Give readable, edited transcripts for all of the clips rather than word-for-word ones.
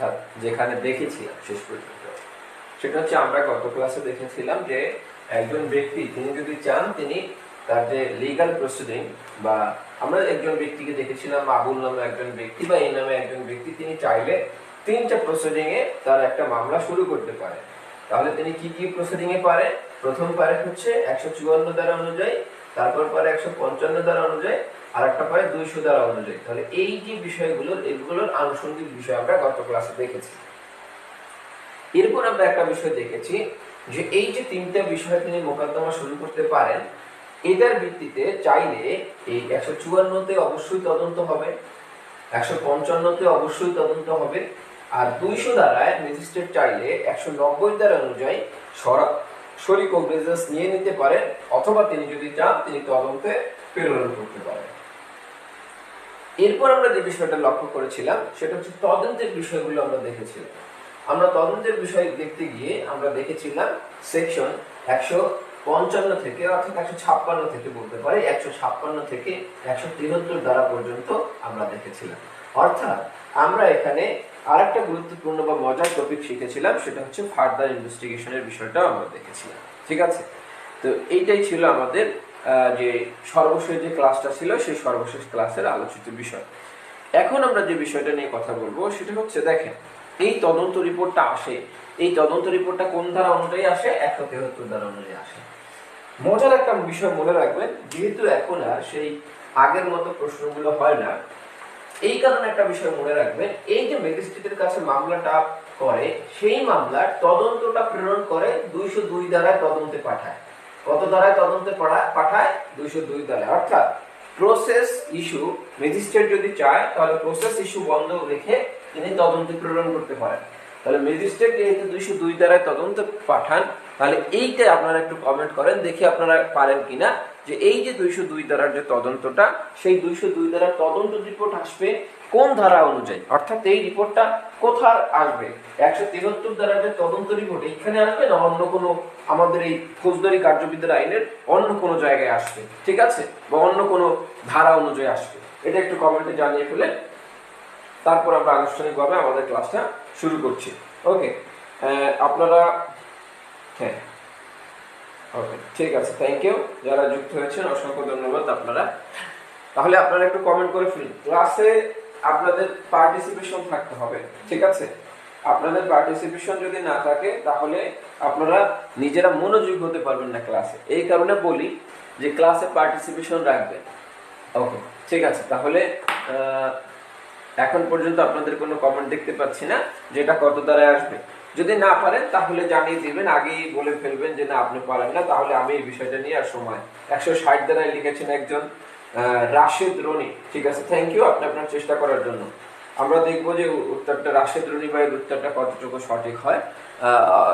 অর্থাৎ যেখানে দেখেছিলাম শেষ পর্যন্ত, সেটা হচ্ছে আমরা গত ক্লাসে দেখেছিলাম যে একজন ব্যক্তি তিনি যদি চান তিনি তার যে লিগাল প্রসিডিং, বা আমরা একজন ব্যক্তিকে দেখেছিলাম আবুল নামে একজন ব্যক্তি বা এই নামে একজন ব্যক্তি, তিনি চাইলে 3টা প্রসিডিং এ তার একটা মামলা শুরু করতে পারে। তাহলে তিনি কি কি প্রসিডিং এ পারে? প্রথম পারে হচ্ছে 154 ধারা অনুযায়ী, তারপর পারে 155 ধারা অনুযায়ী, আর একটা পারে 200 ধারা অনুযায়ী। তাহলে এই যে বিষয়গুলো, এগুলোর আনুষঙ্গিক বিষয় আমরা গত ক্লাসে দেখেছি। এরপর আমরা একটা বিষয় দেখেছি যে এই যে 3টা বিষয় তিনি মোকদ্দমা শুরু করতে পারেন, এটার ভিত্তিতে চাইলে এই 154-তে অবশ্যই তদন্ত হবে, 155-তে অবশ্যই তদন্ত হবে, আর 200 ধারায় ম্যাজিস্ট্রেট চাইলে 190 ধারা অনুযায়ী সরাসরি কগনিজেন্স নিয়ে নিতে পারেন, অথবা তিনি যদি চান তিনি তদন্তে প্রেরণ করতে পারেন। এরপর আমরা যে বিষয়টা লক্ষ্য করেছিলাম সেটা হচ্ছে তদন্তের বিষয়গুলো আমরা দেখেছিলাম। আমরা তদন্তের বিষয় দেখতে গিয়ে আমরা দেখেছিলাম সেকশন 155 থেকে, অর্থাৎ 156 থেকে বলতে পারি, 156 থেকে 173 ধারা পর্যন্ত আমরা দেখেছিলাম। অর্থাৎ আমরা এখানে আরেকটা গুরুত্বপূর্ণ বা মজার টপিক শিখেছিলাম, সেটা হচ্ছে ফার্দার ইনভেস্টিগেশনের বিষয়টাও আমরা দেখেছিলাম। ঠিক আছে, তো এইটাই ছিল আমাদের যে সর্বশেষ যে ক্লাসটা ছিল সেই সর্বশেষ ক্লাসের আলোচিত বিষয়। এখন আমরা যে বিষয়টা নিয়ে কথা বলবো সেটা হচ্ছে, দেখেন এই তদন্ত রিপোর্টটা আসে, এই তদন্ত রিপোর্টটা কোন ধারা অনুযায়ী আসে? 173 ধারা অনুযায়ী আসে। মজার একটা বিষয় মনে রাখবেন, যেহেতু এখন আর সেই আগের মতো প্রশ্নগুলো হয় না, এই কারণে একটা বিষয় মনে রাখবেন, এই যে ম্যাজিস্ট্রেটের কাছে মামলাটা করে, সেই মামলার তদন্তটা প্রেরণ করে 202 ধারায় তদন্তে পাঠায়। কত ধারায় তদন্তে পাঠায়? 202 ধারায়। অর্থাৎ প্রসেস ইস্যু ম্যাজিস্ট্রেট যদি চায় তাহলে প্রসেস ইস্যু বন্ধ রেখে তিনি তদন্তে প্রেরণ করতে পারেন। তাহলে ম্যাজিস্ট্রেট যেহেতু 202 ধারায় তদন্তে পাঠান, তাহলে এইটা আপনারা একটু কমেন্ট করেন, দেখি আপনারা পারেন কিনা যে এই যে 202 ধারার যে তদন্তটা, সেই 202 ধারার তদন্ত রিপোর্ট আসবে কোন ধারা অনুযায়ী, অর্থাৎ এই রিপোর্টটা কোথায় আসবে? 173 ধারার যে তদন্ত রিপোর্ট এখানে আসবে, না অন্য কোনো আমাদের এই ফৌজদারি কার্যবিদ্যার আইনের অন্য কোনো জায়গায় আসবে? ঠিক আছে, বা অন্য কোনো ধারা অনুযায়ী আসবে? এটা একটু কমেন্টে জানিয়ে ফেলে তারপর আমরা আনুষ্ঠানিকভাবে আমাদের ক্লাসটা শুরু করছি। ওকে, আপনারা, হ্যাঁ ওকে ঠিক আছে, থ্যাংক ইউ যারা যুক্ত হয়েছেন, অসংখ্য ধন্যবাদ আপনারা। তাহলে আপনারা একটু কমেন্ট করে ফেলুন। ক্লাসে আপনাদের পার্টিসিপেশন থাকতে হবে, ঠিক আছে? আপনাদের পার্টিসিপেশন যদি না থাকে তাহলে আপনারা নিজেরা মনোযোগী হতে পারবেন না ক্লাসে। এই কারণে বলি যে ক্লাসে পার্টিসিপেশন রাখবেন। ওকে ঠিক আছে, তাহলে এখন পর্যন্ত আপনাদের কোনো কমেন্ট দেখতে পাচ্ছি না যেটা কত ধারায় আসবে। যদি না পারেন তাহলে জানিয়ে দিবেন, আগেই বলে ফেলবেন যে না আপনি পারেন না, তাহলে আমি এই বিষয়টা নিয়ে আর সময়। 160 ধারায় লিখেছেন একজন রাশেদ রনি, ঠিক আছে, থ্যাংক ইউ আপনি আপনার চেষ্টা করার জন্য। আমরা দেখবো যে উত্তরটা রাশেদ রনি ভাইয়ের উত্তরটা কতটুকু সঠিক হয়,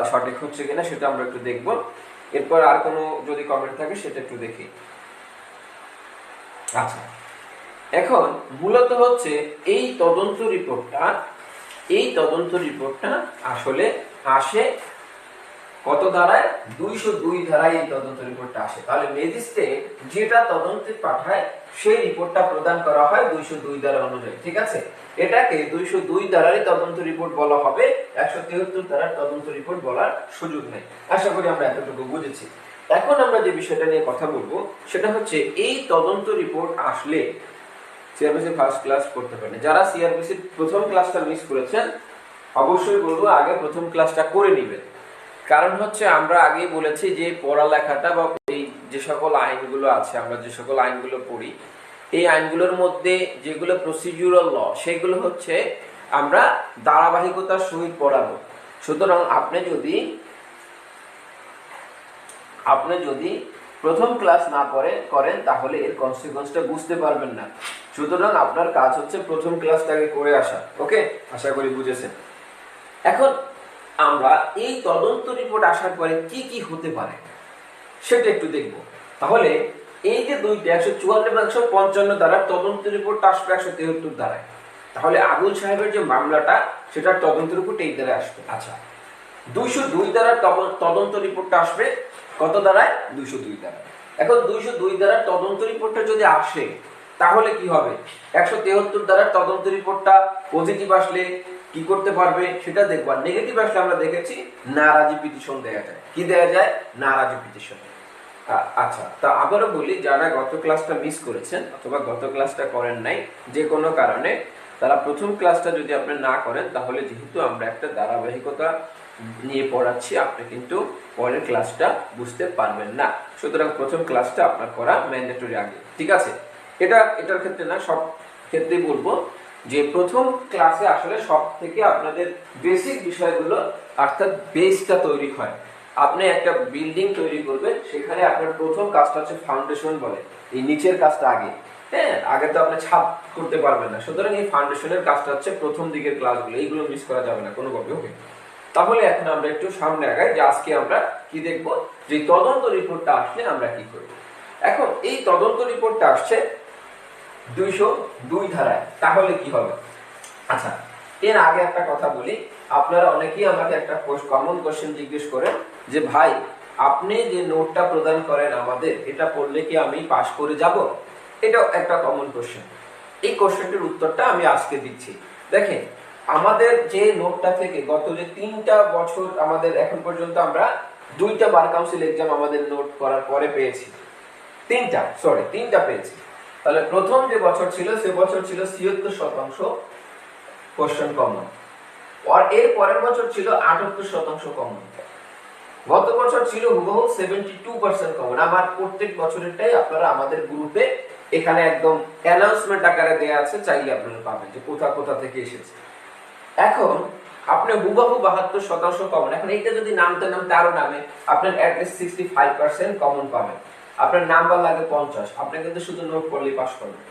সঠিক হচ্ছে কিনা সেটা আমরা একটু দেখবো। এরপর আর কোনো যদি কমেন্ট থাকে সেটা একটু দেখি। আচ্ছা, এখন মূলত হচ্ছে এই তদন্ত রিপোর্টটা আসলে আসে কত ধারায়? 202 ধারায় এই তদন্ত রিপোর্টটা আসে। তাহলে ম্যাজিস্ট্রেট যেটা তদন্তে পাঠায় সেই রিপোর্টটা প্রদান করা হয় 202 ধারা অনুযায়ী, ঠিক আছে? এটাকে 202 ধারারই তদন্ত রিপোর্ট বলা হবে, 173 ধারার তদন্ত রিপোর্ট বলার সুযোগ নেই। আশা করি আমরা এতটুকু বুঝেছি। এখন আমরা যে বিষয়টা নিয়ে কথা বলবো সেটা হচ্ছে, এই তদন্ত রিপোর্ট আসলে সিআরপিসি ফার্স্ট ক্লাস করতে পারেন। যারা সিআরপিসি প্রথম ক্লাসটা মিস করেছেন অবশ্যই বলবো আগে প্রথম ক্লাসটা করে নেবেন। কারণ হচ্ছে আমরা আগেই বলেছি যে পড়ালেখাটা বা এই যে সকল আইনগুলো আছে, আমরা যে সকল আইনগুলো পড়ি, এই আইনগুলোর মধ্যে যেগুলো প্রসিডিউরাল ল সেগুলো হচ্ছে আমরা ধারাবাহিকতার সহিত পড়াবো। সুতরাং আপনি যদি প্রথম ক্লাস না করেন তাহলে এর কনসিকুয়েন্সটা বুঝতে পারবেন না। সুতরাং আপনার কাজ হচ্ছে প্রথম ক্লাসটাকে করে আসা। ওকে, আশা করি বুঝেছেন। এখন আমরা এই তদন্ত রিপোর্ট আসার পরে কি কি হতে পারে সেটা একটু দেখব। তাহলে এই যে দুইটা 154 এবং 155 ধারার তদন্ত রিপোর্ট আসবে 173 ধারায়, তাহলে আবুল সাহেবের যে মামলাটা সেটার তদন্ত রিপোর্ট এই ধারায় আসবে। আচ্ছা, 202 ধারার তদন্ত রিপোর্টটা আসবে কত ধারায়? 202 ধারায়। এখন 202 ধারার তদন্ত রিপোর্টটা যদি আসে তাহলে কি হবে? 173 ধারার তদন্ত রিপোর্টটা পজিটিভ আসলে কি করতে পারবে সেটা দেখবো। আর নেগেটিভ আসলে আমরা দেখেছি নারাজি পিটিশন দেওয়া যায়। কি দেওয়া যায়? নারাজি পিটিশন। আচ্ছা, তা আবারও বলি, যারা গত ক্লাসটা মিস করেছেন অথবা গত ক্লাসটা করেন নাই যে কোনো কারণে, তারা প্রথম ক্লাসটা যদি আপনি না করেন, তাহলে যেহেতু আমরা একটা ধারাবাহিকতা নিয়ে পড়াচ্ছি, আপনি কিন্তু পরের ক্লাসটা বুঝতে পারবেন না। সুতরাং প্রথম ক্লাসটা আপনার করা ম্যান্ডেটরি আগে, ঠিক আছে? এটার ক্ষেত্রে না, সব ক্ষেত্রেই বলবো যে প্রথম ক্লাসে আসলে সব থেকে আপনাদের বেসিক বিষয়গুলো অর্থাৎ বেসটা তৈরি হয়। আপনি একটা বিল্ডিং তৈরি করবেন, সেখানে আপনার প্রথম কাজটা হচ্ছে ফাউন্ডেশন বলে, এই নিচের কাজটা আগে। হ্যাঁ, আগে তো আপনি ছাদ করতে পারবেন না, সুতরাং এই ফাউন্ডেশনের কাজটা হচ্ছে প্রথম দিকের ক্লাসগুলো, এইগুলো মিস করা যাবে না কোনোভাবে। ওকে, তাহলে এখন আমরা একটু সামনে আগাই যে আজকে আমরা কি দেখব, যে তদন্ত রিপোর্টটা আসলে আমরা কি করব। এখন এই তদন্ত রিপোর্টটা আসছে 202 ধারায়, তাহলে কি হবে? আচ্ছা, এর আগে একটা কথা বলি, আপনারা অনেকেই আমাকে একটা কমন কোশ্চেন জিজ্ঞেস করেন যে ভাই, আপনি যে নোটটা প্রদান করেন আমাদের, এটা পড়লে কি আমি পাস করে যাব? এটা একটা কমন কোশ্চেন। এই কোশ্চেনটির উত্তরটা আমি আজকে দিচ্ছি। দেখেন, আমাদের যে নোটটা থেকে গত যে 3টা বছর আমাদের এখন পর্যন্ত আমরা 2টা বার কাউন্সিল এক্সাম আমাদের নোট করার পরে পেয়েছি, 3টা পেয়েছি। তাহলে প্রথম যে বছর ছিল সে বছর ছিল 76% কোশ্চেন কমন, আর এর পরের বছর ছিল 78% কমন। গত বছর ছিল হুবহু 72% কমন। আমার প্রত্যেক বছরেরটাই আপনারা আমাদের গ্রুপে এখানে একদম অ্যানাউন্সমেন্ট আকারে দেয়া আছে, চাইলে আপনারা পাবেন যে কোথা থেকে এসেছে। এখন আপনি হুবহু 72% কমন, এখন এইটা যদি নামতে আরো নামে, আপনার অ্যাটলিস্ট 65% কমন পাবেন। আপনার নাম্বার লাগে 50, আপনি কিন্তু শুধু নোট পড়লেই পাস করবেন,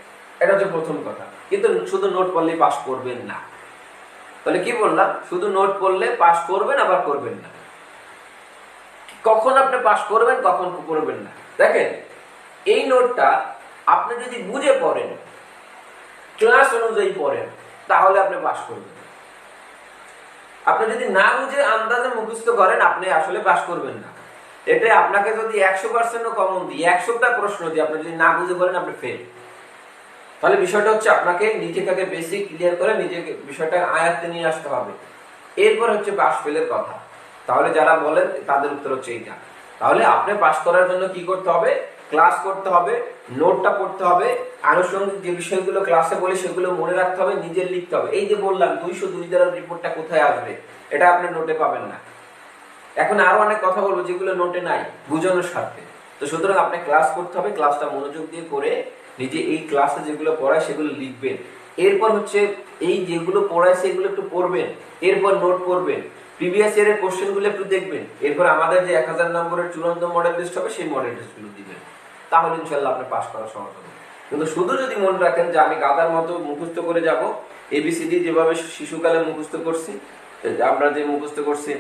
এটা হচ্ছে প্রথম কথা। কিন্তু শুধু নোট পড়লেই পাস করবেন না। তাহলে কি বললাম? শুধু নোট পড়লে পাস করবেন, আবার করবেন না। কখন আপনি পাস করবেন, কখন করবেন না? দেখেন, এই নোটটা আপনি যদি বুঝে পড়েন, ক্লাস অনুযায়ী পড়েন, তাহলে আপনি পাস করবেন। আপনি যদি না বুঝে আন্দাজে মুখস্থ করেন, আপনি আসলে পাস করবেন না। এটা আপনাকে যদি 100% কমন দিই, 100টা প্রশ্ন দিই, আপনি যদি না বুঝে পড়েন, আপনি ফেল। তাহলে বিষয়টা হচ্ছে আপনাকে নিজে থেকে বেসিক ক্লিয়ার করে নিজেকে বিষয়টা আয়ত্তে নিয়ে আসতে হবে। এরপর হচ্ছে পাস ফেলের কথা। তাহলে যারা বলেন তাদের উত্তর হচ্ছে এইটা। তাহলে আপনি পাস করার জন্য কি করতে হবে? ক্লাস করতে হবে, নোটটা পড়তে হবে, আনুষঙ্গিক যে বিষয়গুলো ক্লাসে বলে সেগুলো মনে রাখতে হবে, নিজে লিখতে হবে। এই যে বললাম 202 ধারার রিপোর্টটা কোথায় আসবে, এটা আপনি নোটে পাবেন না। এখন আরো অনেক কথা বলবো যেগুলো নোটে নাই, বোঝানোর স্বার্থে। তো সুতরাং আপনি ক্লাস করতে হবে, ক্লাসটা মনোযোগ দিয়ে করে নিজে এই ক্লাসে যেগুলো পড়ায় সেগুলো লিখবেন। এরপর হচ্ছে এই যেগুলো পড়ায় সেগুলো একটু পড়বেন, এরপর নোট করবেন, প্রিভিয়াস ইয়ারের কোশ্চেনগুলো একটু দেখবেন, এরপর আমাদের যে 1000 নম্বরের চূড়ান্ত মডেল টেস্ট হবে সেই মডেল টেস্টগুলো দিবেন। তাহলে ইনশাআল্লাহ আপনি পাস করা সহজ হবে। কিন্তু শুধু যদি মনে রাখেন যে আমি গাধার মতো মুখস্থ করে যাব, এবিসিডি যেভাবে শিশুকালে মুখস্থ করছি, আমরা যে মুখস্থ করছি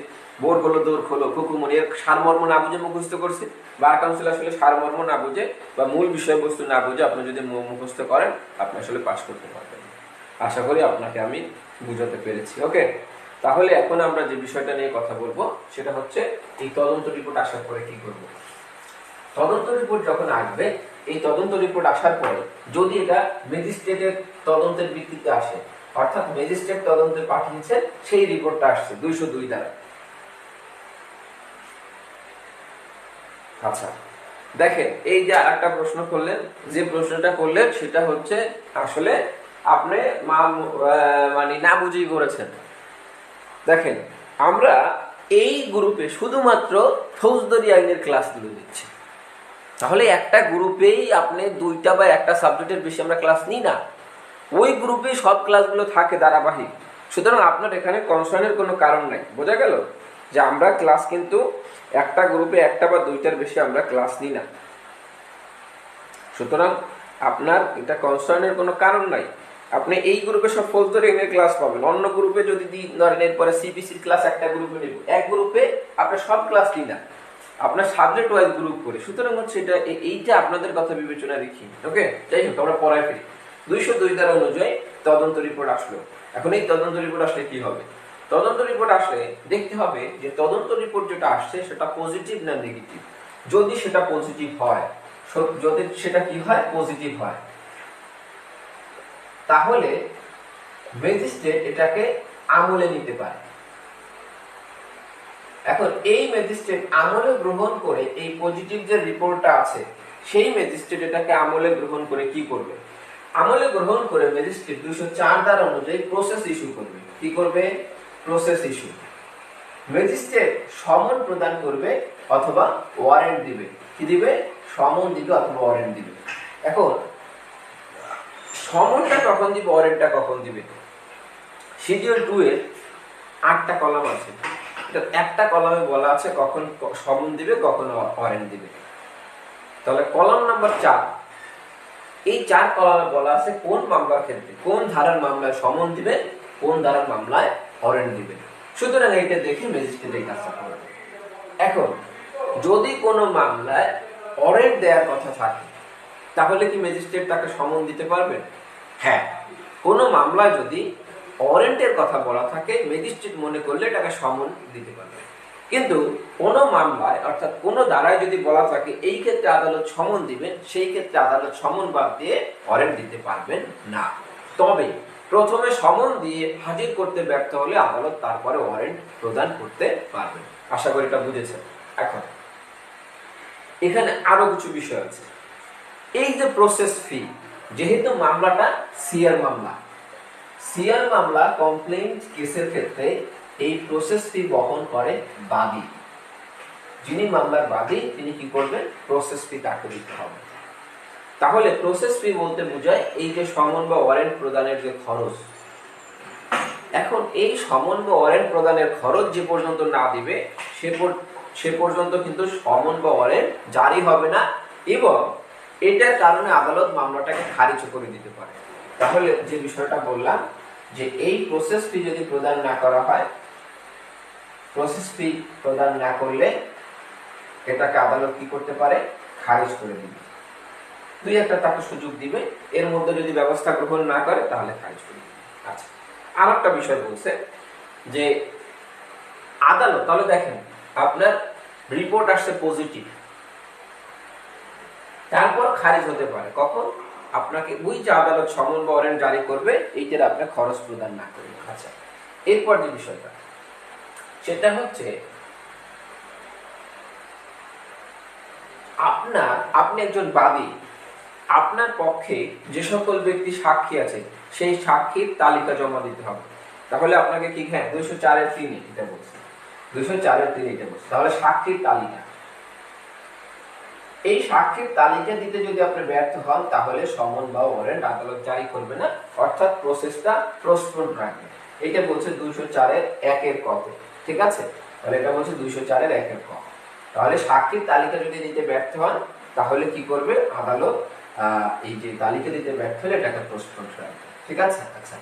বোর হলো দৌড় খোলো কুকুমনি, এর সারমর্ম না বুঝে মুখস্থ করছি, বার কাউন্সিল আসলে সারমর্ম না বুঝে বা মূল বিষয়বস্তু না বুঝে আপনি যদি মুখস্থ করেন, আপনি আসলে পাস করতে পারবেন। আশা করি আপনাকে আমি বুঝাতে পেরেছি। ওকে, তাহলে এখন আমরা যে বিষয়টা নিয়ে কথা বলবো সেটা হচ্ছে এই তদন্ত রিপোর্ট আসার পরে কি করব। তদন্ত রিপোর্ট যখন আসবে, এই তদন্ত রিপোর্ট আসার পরে যদি এটা ম্যাজিস্ট্রেটের তদন্তের ভিত্তিতে আসে, অর্থাৎ ম্যাজিস্ট্রেট তদন্তে পাঠিয়েছে, সেই রিপোর্টটা আসছে 202 দ্বারা। আচ্ছা, দেখেন এই যে আরেকটা প্রশ্ন করলেন, যে প্রশ্নটা করলেন সেটা হচ্ছে আসলে আপনি মানে না বুঝেই করেছেন। দেখেন, আমরা এই গ্রুপে শুধুমাত্র ফৌজদারি আইনের ক্লাসগুলো দিচ্ছি। তাহলে একটা গ্রুপেই আপনি 2টা বা একটা সাবজেক্টের বেশি আমরা ক্লাস নিই না, ওই গ্রুপে সব ক্লাসগুলো থাকে ধারাবাহিক। সুতরাং আপনার এখানে কনসার্নের কোনো কারণ নাই। বোঝা গেল যে আমরা ক্লাস কিন্তু একটা গ্রুপে একটা বা 2টার বেশি আমরা ক্লাস নিই না। সুতরাং আপনার এটা কনসার্নের কোনো কারণ নাই। আপনি এই গ্রুপে সব ফৌজদারি আইনের ক্লাস পাবেন। অন্য গ্রুপে যদি ধরেন এরপরে সিপিসির ক্লাস একটা গ্রুপে নেব, এক গ্রুপে আপনার সব ক্লাস নিই না, আপনার সাবজেক্ট ওয়াইজ গ্রুপ করে। সুতরাং হচ্ছে এটা এইটা আপনাদের কথা বিবেচনা রেখি। ওকে, যাই হোক আমরা পড়ায় ফিরি। 202 ধারা অনুযায়ী তদন্ত রিপোর্ট আসলো। এখন এই তদন্ত রিপোর্ট আসলে কি হবে? তদন্ত রিপোর্ট আসলে দেখতে হবে যে তদন্ত রিপোর্ট যেটা আসছে সেটা পজিটিভ না নেগেটিভ। যদি সেটা পজিটিভ হয়, যদি সেটা কি হয়, পজিটিভ হয়, তাহলে ম্যাজিস্ট্রেট এটাকে আমলে নিতে পারে। এখন এই ম্যাজিস্ট্রেট আমলে গ্রহণ করে এই পজিটিভ যে রিপোর্টটা আছে সেই ম্যাজিস্ট্রেট এটাকে আমলে গ্রহণ করে কি করবে, আমলে গ্রহণ করে ম্যাজিস্ট্রেট 204 ধারা অনুযায়ী প্রসেস ইস্যু করবে। কি করবে? Process issue. ম্যাজিস্ট্রেট সমন প্রদান করবে অথবা ওয়ারেন্ট দিবে। কি দিবে? সমন দিবে অথবা ওয়ারেন্ট দিবে। এখন সমনটা কখন দিবে, ওয়ারেন্টটা কখন দিবে? শিডিউল 2 এর 8টা কলাম আছে, এটা একটা কলামে বলা আছে কখন সমন দিবে কখন ওয়ারেন্ট দিবে। তাহলে কলাম নাম্বার 4, এই 4 কলামে বলা আছে কোন মামলার ক্ষেত্রে কোন ধারার মামলায় সমন দিবে, কোন ধারার মামলায় ওয়ারেন্ট দিবে। সুতরাং এইটা দেখে ম্যাজিস্ট্রেট এই কাজটা করবে। এখন যদি কোনো মামলায় ওয়ারেন্ট দেওয়ার কথা থাকে তাহলে কি ম্যাজিস্ট্রেট তাকে সমন দিতে পারবে? হ্যাঁ, কোনো মামলায় যদি ওয়ারেন্টের কথা বলা থাকে ম্যাজিস্ট্রেট মনে করলে তাকে সমন দিতে পারবে। কিন্তু কোনো মামলায় অর্থাৎ কোনো ধারায় যদি বলা থাকে এই ক্ষেত্রে আদালত সমন দিবেন, সেই ক্ষেত্রে আদালত সমন বাদ দিয়ে ওয়ারেন্ট দিতে পারবেন না। তবে প্রথমে সমন দিয়ে হাজির করতে ব্যর্থ হলে আদালত তারপরে ওয়ারেন্ট প্রদান করতে পারবে। আশা করি এটা বুঝেছেন। এখন এখানে আরো কিছু বিষয় আছে। এই যে প্রসেস ফি, যেহেতু মামলাটা সিআর মামলা, সিআর মামলা কমপ্লেইন্ট কেসের ক্ষেত্রে এই প্রসেস ফি বহন করে বাদী। যিনি মামলার বাদী তিনি কি করবেন? প্রসেস ফি তাকে দিতে হবে। তাহলে প্রসেস ফি বলতে বোঝায় এই যে সমন বা ওয়ারেন্ট প্রদানের যে খরচ। এখন এই সমন বা ওয়ারেন্ট প্রদানের খরচ যে পর্যন্ত না দিবে সে পর্যন্ত কিন্তু সমন বা ওয়ারেন্ট জারি হবে না, এবং এটার কারণে আদালত মামলাটাকে খারিজ করে দিতে পারে। তাহলে যে বিষয়টা বললাম যে এই প্রসেস ফি যদি প্রদান না করা হয়, প্রসেস ফি প্রদান না করলে এটাকে আদালত কি করতে পারে? খারিজ করে দিবে। দুই একটা তাকে সুযোগ দিবে, এর মধ্যে যদি ব্যবস্থা গ্রহণ না করে তাহলে খারিজ করে দিবে। আচ্ছা, আর একটা বিষয় বলছে যে আদালত, তাহলে দেখেন আপনার রিপোর্ট আসছে পজিটিভ, তারপর খারিজ হতে পারে কখন? আপনাকে ওই যে আদালত সমন বা ওয়ারেন্ট জারি করবে এইটার আপনার খরচ প্রদান না করবে। আচ্ছা, এরপর যে বিষয়টা সেটা হচ্ছে আপনি একজন বাদী, আপনার পক্ষে যে সকল ব্যক্তি সাক্ষী আছে সেই সাক্ষীর তালিকা জমা দিতে হবে। তাহলে আপনাকে কি, হ্যাঁ 204 এর 3 এটা বলছে, 204 এর 3 এটা বলছে। তাহলে সাক্ষীর তালিকা, এই সাক্ষীর তালিকা দিতে যদি আপনি ব্যর্থ হন তাহলে সমন বা ওয়ারেন্ট আদালত জারি করবে না, অর্থাৎ প্রসেসটা পোস্টপোন রাখবে। এটা বলছে 204 এর 1 এর ক। ঠিক আছে, তাহলে এটা বলছে 204 এর 1 এর ক। তাহলে সাক্ষীর তালিকা যদি দিতে ব্যর্থ হন তাহলে কি করবে আদালত? এই যে তালিকা দিতে ব্যর্থ হলে এটাকে পোস্টপোন রাখবে। ঠিক আছে। আচ্ছা,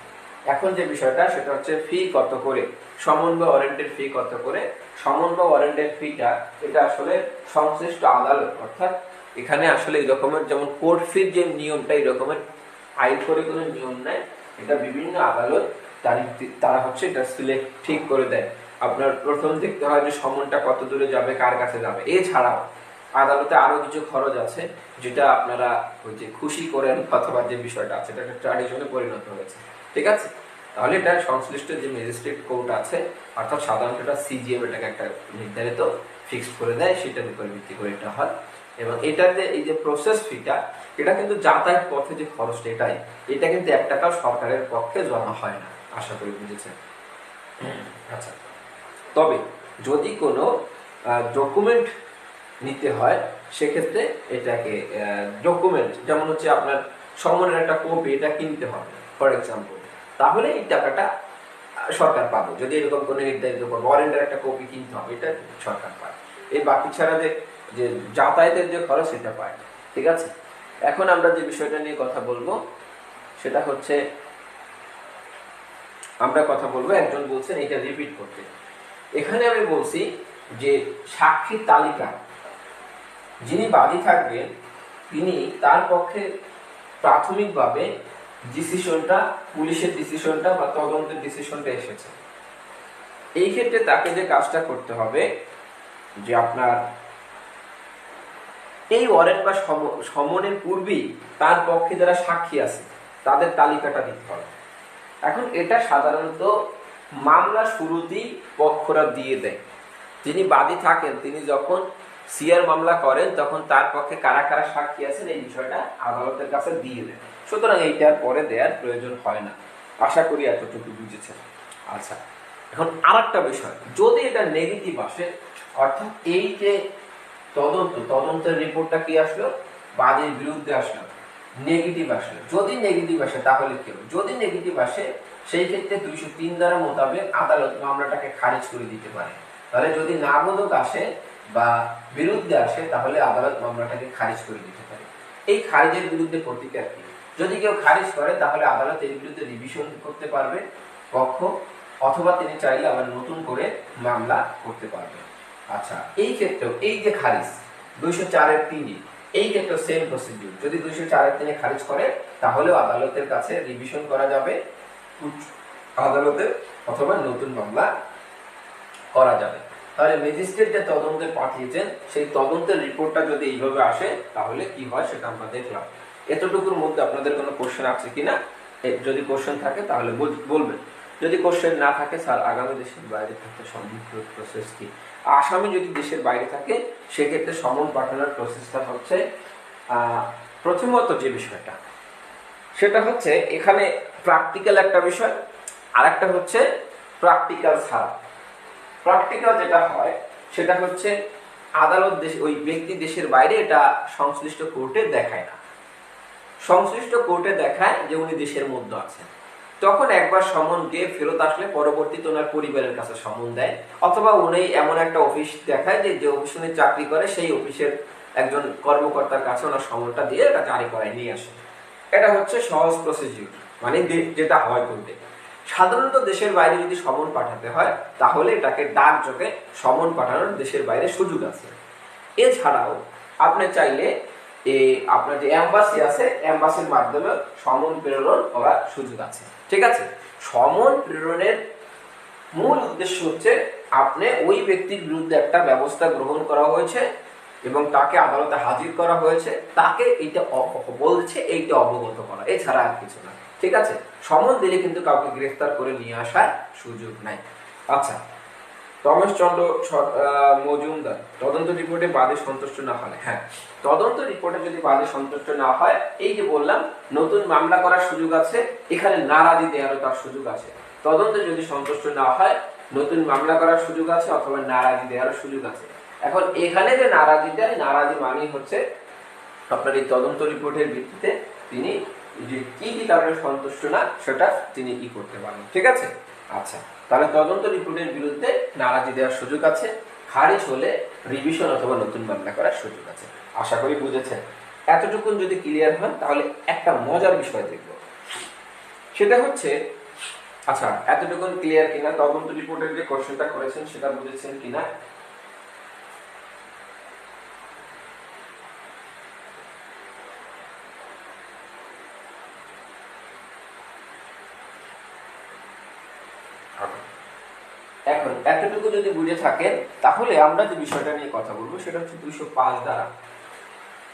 এখন যে বিষয়টা সেটা হচ্ছে ফি কত করে, সমন বা ওয়ারেন্টের ফি কত করে। সমন বা ওয়ারেন্টের ফিটা এটা আসলে সংশ্লিষ্ট আদালত, অর্থাৎ এখানে আসলে এই রকমের যেমন কোর্ট ফির যে নিয়মটা এই রকমের আইন করে কোনো নিয়ম নেই, এটা বিভিন্ন আদালত তারা হচ্ছে এটা সিলেক্ট ঠিক করে দেয়। আপনার প্রথম দেখতে হয় যে সমনটা কত দূরে যাবে, কার কাছে যাবে। এছাড়াও আদালতে আরো কিছু খরচ আছে যেটা আপনারা ওই যে খুশি করেন অথবা যে বিষয়টা আছে এটা একটা ট্র্যাডিশনে পরিণত হয়েছে। ঠিক আছে, তাহলে এটা সংশ্লিষ্ট যে ম্যাজিস্ট্রেট কোর্ট আছে অর্থাৎ সাধারণত এটা সিজিএম এটাকে একটা নির্ধারিত ফিক্সড করে দেয়, সেটার উপর ভিত্তি করে এটা হয়। এবং এটাতে এই যে প্রসেস ফিটা এটা কিন্তু যাতায়াত পথে যে খরচটা এটা কিন্তু 1 টাকাও সরকারের পক্ষে জমা হয় না। আশা করি বুঝেছেন। আচ্ছা, তবে যদি কোনো ডকুমেন্ট নিতে হয় সেক্ষেত্রে এটাকে ডকুমেন্ট যেমন হচ্ছে আপনার সমনের একটা কপি এটা কিনতে হবে ফর এক্সাম্পল, তাহলে এই টাকাটা সরকার পাবে। যদি এরকম কোনো নির্ধারিত ওয়ারেন্টের একটা কপি কিনতে হবে এটা সরকার পায়। এই বাকি ছাড়া যে যাতায়াতের যে খরচ সেটা পায়। ঠিক আছে, এখন আমরা যে বিষয়টা নিয়ে কথা বলবো সেটা হচ্ছে আমরা কথা বলবো, একজন বলছেন এটা রিপিট করতে। এখানে আমি বলছি যে সাক্ষীর তালিকা যিনি বাদী থাকবেন তিনি তার পক্ষে প্রাথমিকভাবে ডিসিশনটা, পুলিশের ডিসিশনটা বা তদন্তের ডিসিশনটা এসেছে। এই ক্ষেত্রে তাকে যে কাজটা করতে হবে যে আপনার এই ওয়ারেন্ট বা সমনের পূর্বেই তার পক্ষে যারা সাক্ষী আছে তাদের তালিকাটা দিতে হবে। এখন এটা সাধারণত মামলা শুরুতেই পক্ষরা দিয়ে দেয়। যিনি বাদী থাকেন তিনি যখন সিআর মামলা করেন তখন তার পক্ষে কারা কারা সাক্ষী আছেন এই বিষয়টা আদালতের কাছে দিয়ে দেন। সুতরাং এইটার পরে দেওয়ার প্রয়োজন হয় না। আশা করি এতটুকু বুঝেছেন। আচ্ছা, এখন আর একটা বিষয়, যদি এটা নেগেটিভ আসে, অর্থাৎ এই যে তদন্তের রিপোর্টটা কি আসলো, বাদীর বিরুদ্ধে আসলো, নেগেটিভ আসলো, যদি নেগেটিভ আসে তাহলে কি হবে? যদি নেগেটিভ আসে সেই ক্ষেত্রে 203 ধারা মোতাবেক আদালত মামলাটাকে খারিজ করে দিতে পারে। তাহলে যদি নাবোধক আসে বা বিরুদ্ধে আসে তাহলে আদালত মামলাটাকে খারিজ করে দিতে পারে। এই খারিজের বিরুদ্ধে প্রতিকার কি? যদি কেউ খারিজ করে তাহলে আদালত এর বিরুদ্ধে রিভিশন করতে পারবে পক্ষ, অথবা তিনি চাইলে আবার নতুন করে মামলা করতে পারবে। আচ্ছা, এই ক্ষেত্রেও এই যে খারিজ 204(3) এই ক্ষেত্রে সেম প্রসিডিউর। যদি 204(3) খারিজ করে তাহলেও আদালতের কাছে রিভিশন করা যাবে আদালতে, অথবা নতুন মামলা করা যাবে। তাহলে ম্যাজিস্ট্রেট যে তদন্তে পাঠিয়েছেন সেই তদন্তের রিপোর্টটা যদি এইভাবে আসে তাহলে কি হয় সেটা আমরা দেখলাম। এতটুকুর মধ্যে আপনাদের কোনো কোশ্চেন আছে কিনা? যদি কোশ্চেন থাকে তাহলে বলবেন। যদি কোশ্চেন না থাকে, স্যার আগামী দেশের বাইরে থাকতে সম্মুখ প্রসেস কি? আসামি যদি দেশের বাইরে থাকে সেক্ষেত্রে সমন পাঠানোর প্রসেসটা হচ্ছে প্রথমত যে বিষয়টা সেটা হচ্ছে এখানে প্র্যাকটিক্যাল একটা বিষয়, আর একটা হচ্ছে প্র্যাকটিক্যাল ছাড়া। প্র্যাকটিক্যাল যেটা হয় সেটা হচ্ছে আদালত ওই ব্যক্তি দেশের বাইরে এটা সংশ্লিষ্ট কোর্টে দেখায় না। সংশ্লিষ্ট কোর্টে দেখায় যে উনি দেশের মধ্যে আছেন, তখন একবার সমন দিয়ে ফেরত আসলে পরবর্তীতে ওনার পরিবারের কাছে সমন দেয়, অথবা উনি এমন একটা অফিস দেখায় যে অফিসে উনি চাকরি করে সেই অফিসের একজন কর্মকর্তার কাছে ওনার সমনটা দিয়ে এটা জারি করায় নিয়ে আসে। এটা হচ্ছে সহজ প্রসিডিউর, মানে যেটা হয় কোর্টে। সাধারণত দেশের বাইরে যদি সমন পাঠাতে হয় তাহলে এটাকে ডাকযোগে সমন পাঠানোর দেশের বাইরে সুযোগ আছে। এছাড়াও আপনি চাইলে আপনার যে এম্বাসি আছে এম্বাসির মাধ্যমে সমন প্রেরণ করার সুযোগ আছে। ঠিক আছে, সমন প্রেরণের মূল উদ্দেশ্য হচ্ছে আপনি ওই ব্যক্তির বিরুদ্ধে একটা ব্যবস্থা গ্রহণ করা হয়েছে এবং তাকে আদালতে হাজির করা হয়েছে, তাকে এইটা বলছে এইটা অবগত করা, এছাড়া আর কিছু না। ঠিক আছে, সমন দিলে কিন্তু কাউকে গ্রেফতার করে নিয়ে আসার সুযোগ নাই। আচ্ছা, রমেশচন্দ্র মজুমদার, তদন্ত রিপোর্টে বাদী সন্তুষ্ট না হলে, হ্যাঁ, তদন্ত রিপোর্টে যদি বাদী সন্তুষ্ট না হয়, এই যে বললাম নতুন মামলা করার সুযোগ আছে, এখানে নারাজি দেওয়ারও তার সুযোগ আছে। তদন্তে যদি সন্তুষ্ট না হয় নতুন মামলা করার সুযোগ আছে, অথবা নারাজি দেওয়ার সুযোগ আছে। এখন এখানে যে নারাজি দেয়, নারাজি মানে হচ্ছে আপনার এই তদন্ত রিপোর্টের ভিত্তিতে তিনি যে কি কি কারণে সন্তুষ্ট না সেটা তিনি কি করতে পারেন। ঠিক আছে, আচ্ছা, তাহলে তদন্ত রিপোর্টের বিরুদ্ধে নারাজি দেওয়ার সুযোগ আছে, খারিজ হলে রিভিশন অথবা নতুন মামলা করার সুযোগ আছে। আশা করি বুঝেছেন। এতটুকুন যদি ক্লিয়ার হয় তাহলে একটা মজার বিষয় দেখব, সেটা হচ্ছে, আচ্ছা এতটুকুন ক্লিয়ার কিনা, তদন্ত রিপোর্টের যে কোশ্চেনটা করেছেন সেটা বুঝেছেন কিনা? এখন এতটুকু যদি বুঝে থাকেন তাহলে আমরা যে বিষয়টা নিয়ে কথা বলবো সেটা হচ্ছে 205 ধারা।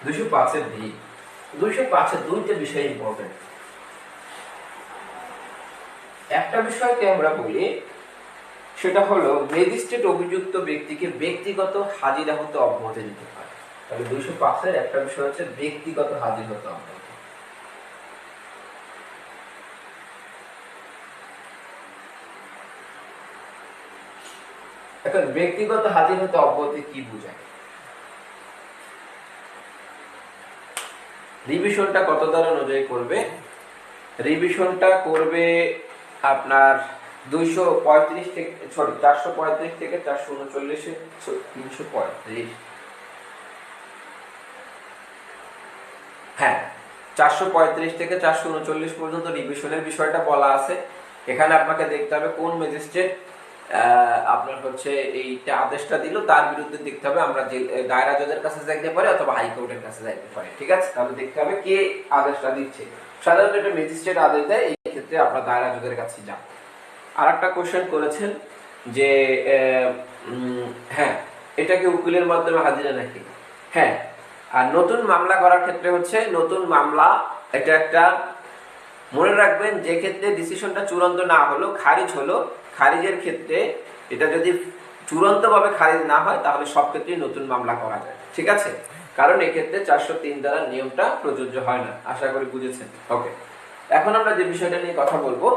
205-এর দিক, 205-এর দুইটা বিষয় ইম্পর্টেন্ট। একটা বিষয়কে আমরা বলি সেটা হলো ম্যাজিস্ট্রেট অভিযুক্ত ব্যক্তিকে ব্যক্তিগত হাজিরা হতে অব্যাহতি দিতে পারে। তাহলে 205-এর একটা বিষয় হচ্ছে ব্যক্তিগত হাজির হতে অব্যাহতি। এখন ব্যক্তিগত হাজির হতে অব্যাহতি কি বোঝায়? রিভিশনটা কত ধারা অনুযায়ী করবে? রিভিশনটা করবে আপনার 235 থেকে 435 থেকে 439 335, হ্যাঁ 435 থেকে 439 পর্যন্ত রিভিশনের বিষয়টা বলা আছে। এখানে আপনাকে দেখতে হবে কোন ম্যাজিস্ট্রেট আপনার হচ্ছে এইটা আদেশটা দিল, তার বিরুদ্ধে দেখতে হবে আমরা যে দায়রা জজের কাছে যাইতে পারি অথবা হাইকোর্টের কাছে যাইতে পারি। ঠিক আছে, তাহলে দেখতে হবে কে আদেশটা দিচ্ছে। সাধারণত একটা ম্যাজিস্ট্রেট আদেশ দেয়, এই ক্ষেত্রে আপনার দায়রা জজের কাছে যান। আর একটা কোশ্চেন করেছেন যে হ্যাঁ এটা কি উকিলের মাধ্যমে হাজিরা নাকি? হ্যাঁ, আর নতুন মামলা করার ক্ষেত্রে হচ্ছে নতুন মামলা, এটা একটা মনে রাখবেন, যে ক্ষেত্রে ডিসিশনটা চূড়ান্ত না হলো, খারিজ হলো, খারিজের ক্ষেত্রে এটা যদি চূড়ান্তভাবে খারিজ না হয় তাহলে সব ক্ষেত্রেই নতুন মামলা করা যায়, ঠিক আছে? কারণ এক্ষেত্রে 403 দ্বারা নিয়মটা প্রযোজ্য হয় না। আশা করি বুঝেছেন। ওকে, এখন আমরা যে বিষয়টা নিয়ে কথা বলবো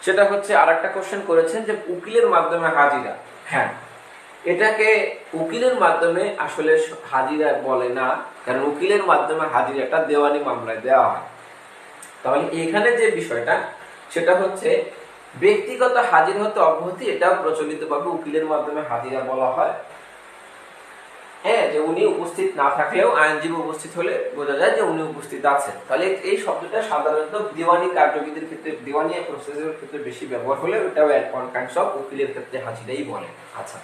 সেটা হচ্ছে আর একটা কোশ্চেন করেছেন যে উকিলের মাধ্যমে হাজিরা। হ্যাঁ, এটাকে উকিলের মাধ্যমে আসলে হাজিরা বলে না, কারণ উকিলের মাধ্যমে হাজিরাটা দেওয়ানি মামলায় দেওয়া হয়। তাহলে এখানে যে বিষয়টা সেটা হচ্ছে ব্যক্তিগত হাজির হতে অব্যাহতি, এটাও প্রচলিতভাবে উকিলের মাধ্যমে হাজিরা বলা হয়। হ্যাঁ, যে উনি উপস্থিত না থাকলেও আইনজীবী উপস্থিত হলে বোঝা যায় যে উনি উপস্থিত আছেন। তাহলে এই শব্দটা সাধারণত দেওয়ানি কার্যবিধির ক্ষেত্রে, দেওয়ানি প্রসেসের ক্ষেত্রে বেশি ব্যবহার হলে ওটাও কাইন্ডস অফ উকিলের ক্ষেত্রে হাজিরাই বলে। আচ্ছা,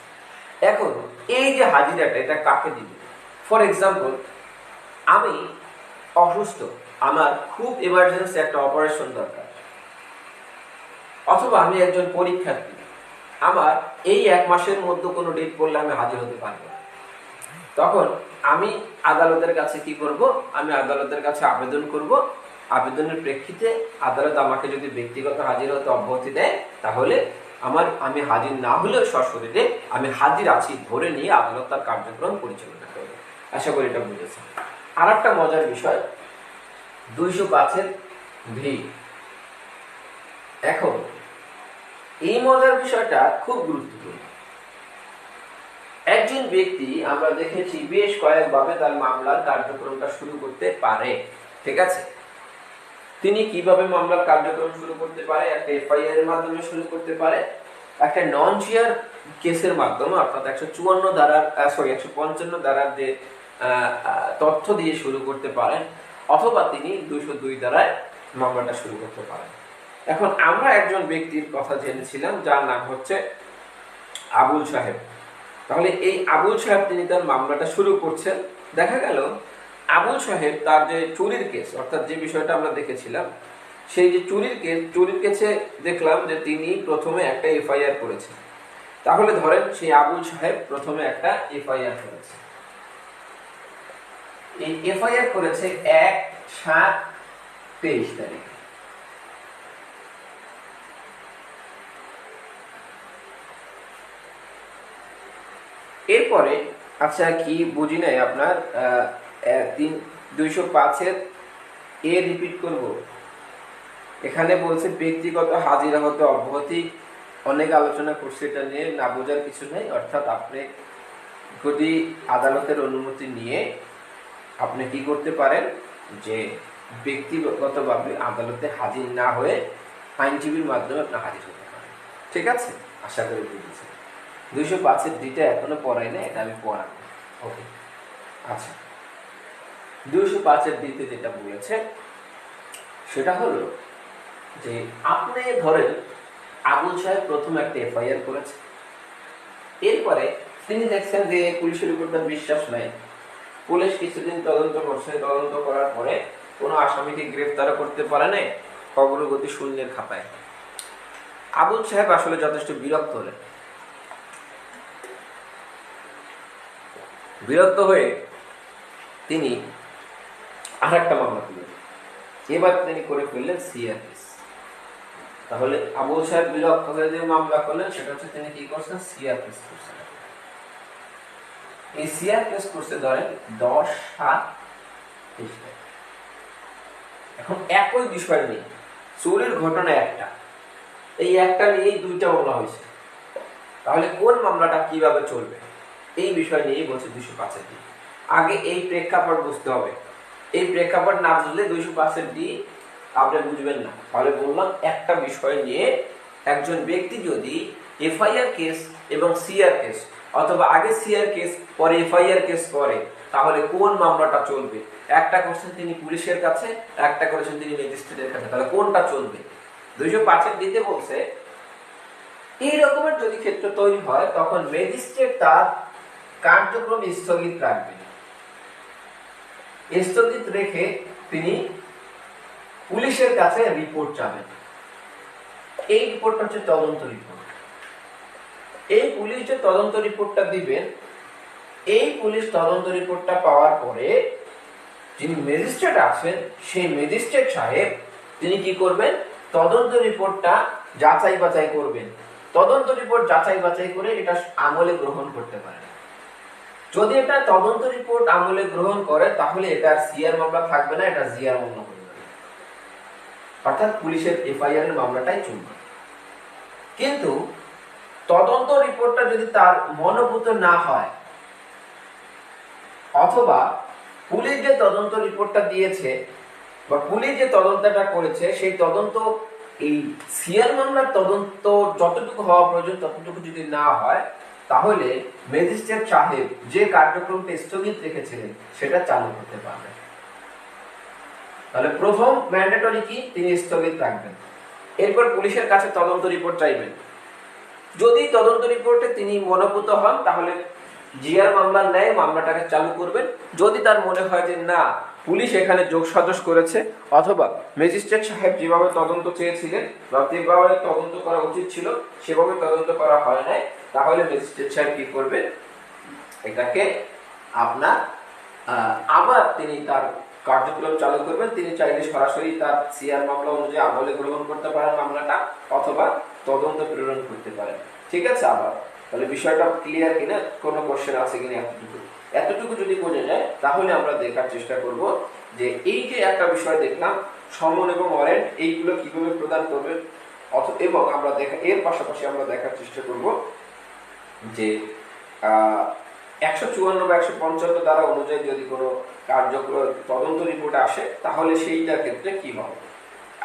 এখন এই যে হাজিরাটা এটা কাকে দিবে? ফর এক্সাম্পল, আমি অসুস্থ, আমার খুব এমার্জেন্সি একটা অপারেশন দরকার, অথবা আমি একজন পরীক্ষার্থী, আমার এই 1 মাসের মধ্যে কোনো ডেট পড়লে আমি হাজির হতে পারবো না। তখন আমি আদালতের কাছে কি করব? আমি আদালতের কাছে আবেদন করব। আবেদনের প্রেক্ষিতে আদালত আমাকে যদি ব্যক্তিগত হাজির হতে অব্যাহতি দেয়, তাহলে আমি হাজির না হলেও সশরীরে আমি হাজির আছি ধরে নিয়ে আদালত তার কার্যক্রম পরিচালনা করবে। আশা করি এটা বুঝেছেন। আর একটা মজার বিষয় 205-এর ভি। এখন এই মজার বিষয়টা খুব গুরুত্বপূর্ণ। একজন ব্যক্তি আমরা দেখেছি বেশ কয়েকভাবে তার মামলার কার্যক্রমটা শুরু করতে পারে, ঠিক আছে? তিনি কিভাবে মামলার কার্যক্রম শুরু করতে পারে? একটা এফআইআর এর মাধ্যমে শুরু করতে পারে, একটা নন শেয়ার কেসের মাধ্যমে, অর্থাৎ 155 ধারার যে তথ্য দিয়ে শুরু করতে পারেন, অথবা তিনি 202 ধারায় মামলাটা শুরু করতে পারেন। এখন আমরা একজন ব্যক্তির কথা জেনেছিলাম যার নাম হচ্ছে আবুল সাহেব। তাহলে এই আবুল সাহেব তিনি তার মামলাটা শুরু করছেন। দেখা গেল আবুল সাহেব তার যে চুরির কেস, অর্থাৎ যে বিষয়টা আমরা দেখেছিলাম, সেই যে চুরির কেসে দেখলাম যে তিনি প্রথমে একটা এফআইআর করেছেন। তাহলে ধরেন সেই আবুল সাহেব প্রথমে একটা এফআইআর করেছে। এই এফআইআর করেছে 1/7/23 তারিখে। এরপরে আচ্ছা কি বুঝি নাই আপনার 205-এর এ রিপিট করব। এখানে বলছে ব্যক্তিগত হাজিরা হতে অব্যাহতি, অনেক আলোচনা করছে এটা নিয়ে, না বোঝার কিছু নেই। অর্থাৎ আপনি যদি আদালতের অনুমতি নিয়ে আপনি কি করতে পারেন যে ব্যক্তিগতভাবে আদালতে হাজির না হয়ে আইনজীবীর মাধ্যমে আপনি হাজির হতে পারেন, ঠিক আছে? আশা করি বুঝেছেন। 205-এর ডিটা এখনো পড়াই না, এটা আমি পড়াবো। ওকে, আচ্ছা, 205-এর ডিতে যেটা বলেছে সেটা হলো যে আপনি ধরেন আবুল সাহেব প্রথম একটা এফআইআর করেছে। এরপরে তিনি দেখছেন যে পুলিশের উপর তার বিশ্বাস নাই। পুলিশ কিছুদিন তদন্ত করছে, তদন্ত করার পরে কোনো আসামিকে গ্রেফতার করতে পারে নাই, অগ্রগতি শূন্যের খাতায়। আবুল সাহেব আসলে যথেষ্ট বিরক্ত হলেন। বিরক্ত হয়ে তিনি আর একটা মামলা তুললেন। এবার তিনি করে ফেললেন সিআর কেস। তাহলে আবুল সাহেব বিরক্ত হয়ে যে মামলা করলেন সেটা হচ্ছে তিনি কি করছেন? সিআর কেস করছেন। এই সিআর কেস করতে ধরেন 10/7/23। এখন একই বিষয় নিয়ে চুরির ঘটনা একটা, এই একটা নিয়েই 2টা মামলা হয়েছে। তাহলে কোন মামলাটা কিভাবে চলবে এই বিষয় নিয়েই বলছে 205-এর ডি। আগে এই প্রেক্ষাপট বুঝতে হবে। এই প্রেক্ষাপট না বুঝলে 205-এর ডি আপনি বুঝবেন না। তাহলে বললাম একটা বিষয় নিয়ে একজন ব্যক্তি যদি এফআইআর কেস এবং সিআর কেস, অথবা আগে সিআর কেস পরে এফআইআর কেস করে, তাহলে কোন মামলাটা চলবে? একটা করছেন তিনি পুলিশের কাছে, একটা করেছেন তিনি ম্যাজিস্ট্রেটের কাছে, তাহলে কোনটা চলবে? 205-এর ডিতে বলছে এই রকমের যদি ক্ষেত্র তৈরি হয় তখন ম্যাজিস্ট্রেট তার কার্যক্রম স্থগিত রাখবেন। স্থগিত রেখে তিনি পুলিশের কাছে রিপোর্ট চাবেন। এই রিপোর্টটা হচ্ছে তদন্ত রিপোর্ট। এই পুলিশ যে তদন্ত রিপোর্টটা দিবেন, এই পুলিশ তদন্ত রিপোর্টটা পাওয়ার পরে যিনি ম্যাজিস্ট্রেট আছেন সেই ম্যাজিস্ট্রেট সাহেব তিনি কি করবেন? তদন্ত রিপোর্টটা যাচাই বাছাই করবেন। তদন্ত রিপোর্ট যাচাই বাছাই করে এটা আমলে গ্রহণ করতে পারেন। যদি এটা তদন্ত রিপোর্ট আমলে গ্রহণ করে তাহলে এটা সিআর মামলা থাকবে না, এটা জিআর মামলা হয়ে যাবে, অর্থাৎ পুলিশের এফআইআর এর মামলাটাই চলবে। কিন্তু তদন্ত রিপোর্টটা যদি তার মনোভূত না হয়, অথবা পুলিশ যে তদন্ত রিপোর্টটা দিয়েছে বা পুলিশ যে তদন্তটা করেছে সেই তদন্ত এই সিআর মামলার তদন্ত যতটুকু হওয়া প্রয়োজন ততটুকু যদি না হয়, তাহলে ম্যাজিস্ট্রেট সাহেব যে কার্যক্রমটা স্থগিত রেখেছিলেন সেটা চালু করতে পারবে। তাহলে প্রথম ম্যান্ডেটরি কি, তিনি স্থগিত রাখবেন। এরপর পুলিশের কাছে তদন্ত রিপোর্ট চাইবেন। যদি তদন্ত রিপোর্টে তিনি মনোভূত হন তাহলে জিআর মামলার ন্যায় মামলাটাকে চালু করবেন। যদি তার মনে হয় যে না, পুলিশ এখানে যোগসাজশ করেছে অথবা ম্যাজিস্ট্রেট সাহেব যেভাবে তদন্ত চেয়েছিলেন বা যেভাবে তদন্ত করা উচিত ছিল সেভাবে তদন্ত করা হয় নাই, তাহলে ম্যাজিস্ট্রেট সাহেব কি করবেন, এটাকে আপনার আবার তিনি তার কার্যক্রম চালু করবেন। তিনি চাইলে সরাসরি তার সিআর মামলা অনুযায়ী আমলে গ্রহণ করতে পারেন মামলাটা, অথবা তদন্ত প্রেরণ করতে পারেন। ঠিক আছে? আবার তাহলে বিষয়টা ক্লিয়ার কিনা, কোনো কোশ্চেন আছে কিনা, এতটুকু যদি বোঝা যায় তাহলে আমরা দেখার চেষ্টা করব যে এই যে একটা বিষয় দেখলাম, সমন এবং ওয়ারেন্ট এইগুলো কিভাবে প্রদান করবেন, এবং আমরা এর পাশাপাশি আমরা দেখার চেষ্টা করব যে 154 বা 155 ধারা অনুযায়ী যদি কোনো কার্যক্রম তদন্ত রিপোর্ট আসে তাহলে সেইটার ক্ষেত্রে কি হবে।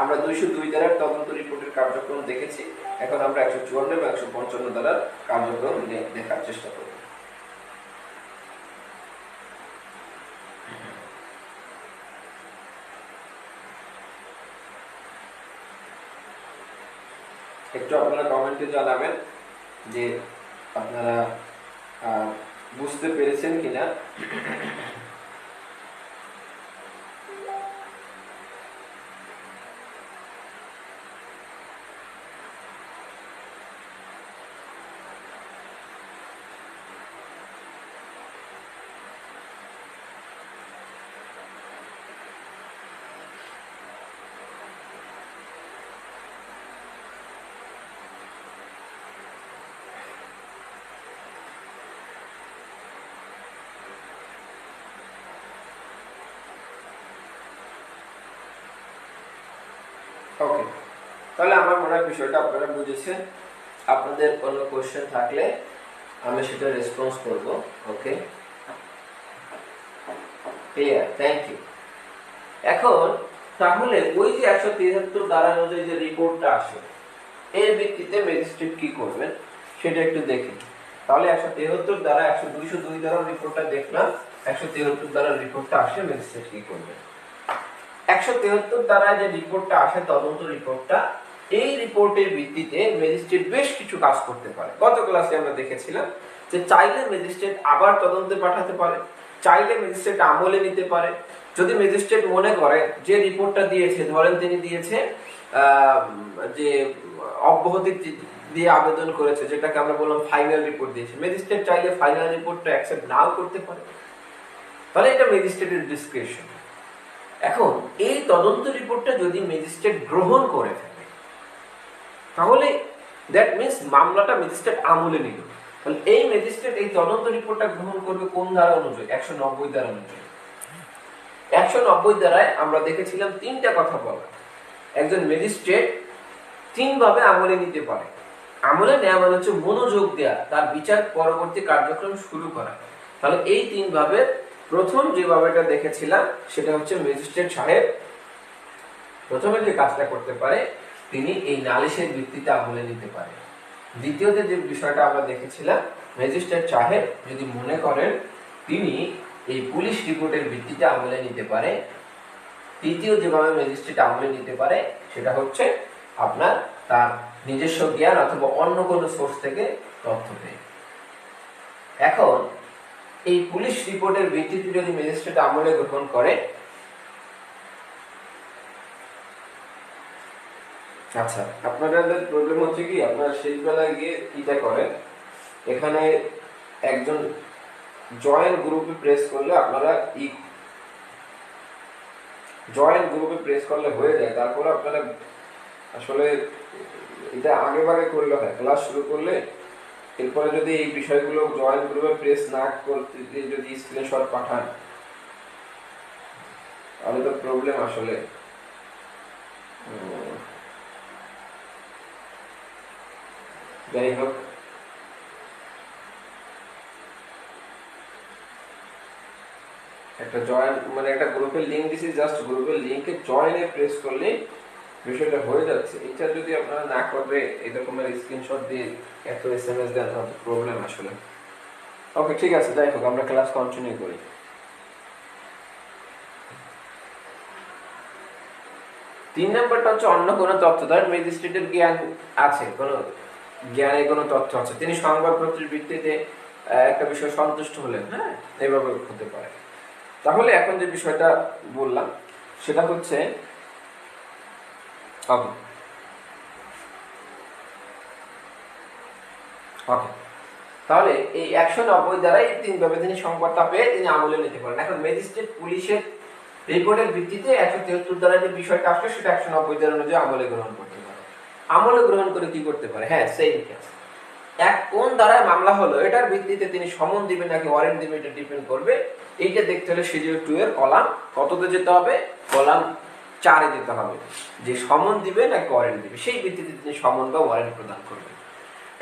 আমরা 202 ধারার তদন্ত রিপোর্টের কার্যক্রম দেখেছি, এখন আমরা 154 এবং 155 ধারার কার্যক্রম দেখার চেষ্টা করব। একটু আপনারা কমেন্টে জানাবেন যে আপনারা বুঝতে পেরেছেন কিনা। ওকে, তাহলে আমার মনে হয় বিষয়টা আপনারা বুঝেছেন। আপনাদের কোনো কোশ্চেন থাকলে আমি সেটা রেসপন্স করব। ওকে, ক্লিয়ার, থ্যাংক ইউ। এখন তাহলে ওই যে 173 ধারা অনুযায়ী যে রিপোর্টটা আসে এর ভিত্তিতে ম্যাজিস্ট্রেট কি করবেন সেটা একটু দেখি। তাহলে 173 ধারা 202 ধারার রিপোর্টটা দেখলাম, 173 ধারার রিপোর্টটা আসে, ম্যাজিস্ট্রেট কি করবেন। 173 ধারায় যে রিপোর্টটা আসে, তদন্ত রিপোর্টটা, এই রিপোর্টের ভিত্তিতে ম্যাজিস্ট্রেট বেশ কিছু কাজ করতে পারে। গত ক্লাসে আমরা দেখেছিলাম যে চাইলে ম্যাজিস্ট্রেট আবার তদন্তে পাঠাতে পারে, চাইলে ম্যাজিস্ট্রেট আমলে নিতে পারে। যদি ম্যাজিস্ট্রেট মনে করে যে রিপোর্টটা দিয়েছে, ধরেন তিনি দিয়েছে যে অব্যাহতি দিয়ে আবেদন করেছে, যেটাকে আমরা বললাম ফাইনাল রিপোর্ট দিয়েছে, ম্যাজিস্ট্রেট চাইলে ফাইনাল রিপোর্টটা অ্যাকসেপ্ট নাও করতে পারে। তাহলে এটা ম্যাজিস্ট্রেটের ডিসক্রিপশন। এখন এই তদন্ত রিপোর্টটা যদি ম্যাজিস্ট্রেট গ্রহণ করে থাকে তাহলে দ্যাট মিন্স মামলাটা ম্যাজিস্ট্রেট আমলে নিল। তাহলে এই ম্যাজিস্ট্রেট এই তদন্ত রিপোর্টটা গ্রহণ করবে কোন ধারা অনুযায়ী? 190 ধারা অনুযায়ী। 190 ধারায় আমরা দেখেছিলাম তিনটা কথা বলা। একজন ম্যাজিস্ট্রেট তিনভাবে আমলে নিতে পারে। আমলে নেওয়া মানে হচ্ছে মনোযোগ দেয়া, তার বিচার পরবর্তী কার্যক্রম শুরু করা। তাহলে এই তিনভাবে প্রথম যেভাবেটা দেখেছিলাম সেটা হচ্ছে ম্যাজিস্ট্রেট সাহেব প্রথমে যে কাজটা করতে পারে তিনি এই নালিশের ভিত্তিতে আমলে নিতে পারে। দ্বিতীয়তে যে বিষয়টা আমরা দেখেছিলাম, ম্যাজিস্ট্রেট সাহেব যদি মনে করেন তিনি এই পুলিশ রিপোর্টের ভিত্তিতে আমলে নিতে পারে। তৃতীয় যেভাবে ম্যাজিস্ট্রেট আমলে নিতে পারে সেটা হচ্ছে আপনার তার নিজস্ব জ্ঞান অথবা অন্য কোনো সোর্স থেকে তথ্য পেয়ে। এখন এই পুলিশ রিপোর্টের ভিত্তিতে যদি ম্যাজিস্ট্রেট আমলে গ্রহণ করে, আচ্ছা আপনাদের প্রবলেম হচ্ছে কি আপনারা শেষবেলায় গিয়ে কিটা করেন, এখানে একজন জয়েন গ্রুপে প্রেস করলে আপনারা জয়েন গ্রুপে প্রেস করলে হয়ে যায়, তারপরে আপনারা আসলে এটা আগে ভাগে করলে হয়, ক্লাস শুরু করলে এরপরে যদি এই বিষয়গুলো জয়েন গ্রুপে প্রেস না করতে গিয়ে যদি স্ক্রিনশট পাঠান তাহলে তো প্রবলেম আসলে। যাই হোক, একটা জয়েন মানে একটা গ্রুপের লিংক দিছি, জাস্ট গ্রুপের লিংকে জয়েনে প্রেস করলে বিষয়টা হয়ে যাচ্ছে। এটা যদি আপনারা না করবে এরকমের স্ক্রিনশট দিয়ে এত এসএমএস দেন তাহলে প্রবলেম আসলে। ওকে ঠিক আছে, যাই হোক আমরা ক্লাস কন্টিনিউ করি। তিন নম্বরটা হচ্ছে অন্য কোনো তথ্য, ধর ম্যাজিস্ট্রেটের জ্ঞান আছে, কোনো জ্ঞানে কোনো তথ্য আছে, তিনি সংবাদপত্রের ভিত্তিতে একটা বিষয় সন্তুষ্ট হলেন, হ্যাঁ এইভাবে হতে পারে। তাহলে এখন যে বিষয়টা বললাম সেটা হচ্ছে ওকে ওকে তাহলে এই 190 দ্বারাই তিনভাবে তিনি সংবাদটা পেয়ে তিনি আমলে নিতে পারেন। এখন ম্যাজিস্ট্রেট পুলিশের রিপোর্টের ভিত্তিতে 173 দ্বারা যে বিষয়টা আসলে সেটা 190 দ্বারা অনুযায়ী আমলে গ্রহণ করতে পারে। আমলে গ্রহণ করে কি করতে পারে? হ্যাঁ সেই এক কোন ধারায় মামলা হলো এটার ভিত্তিতে তিনি সমন দিবে নাকি ওয়ারেন্ট দিবে এটা ডিপেন্ড করবে। এইটা দেখতে হলে শিডিউল 2 এর কলাম কততে যেতে হবে? কলাম 4 এ যেতে হবে, যে সমন দিবে নাকি ওয়ারেন্ট দিবে সেই ভিত্তিতে তিনি সমন বা ওয়ারেন্ট প্রদান করবেন।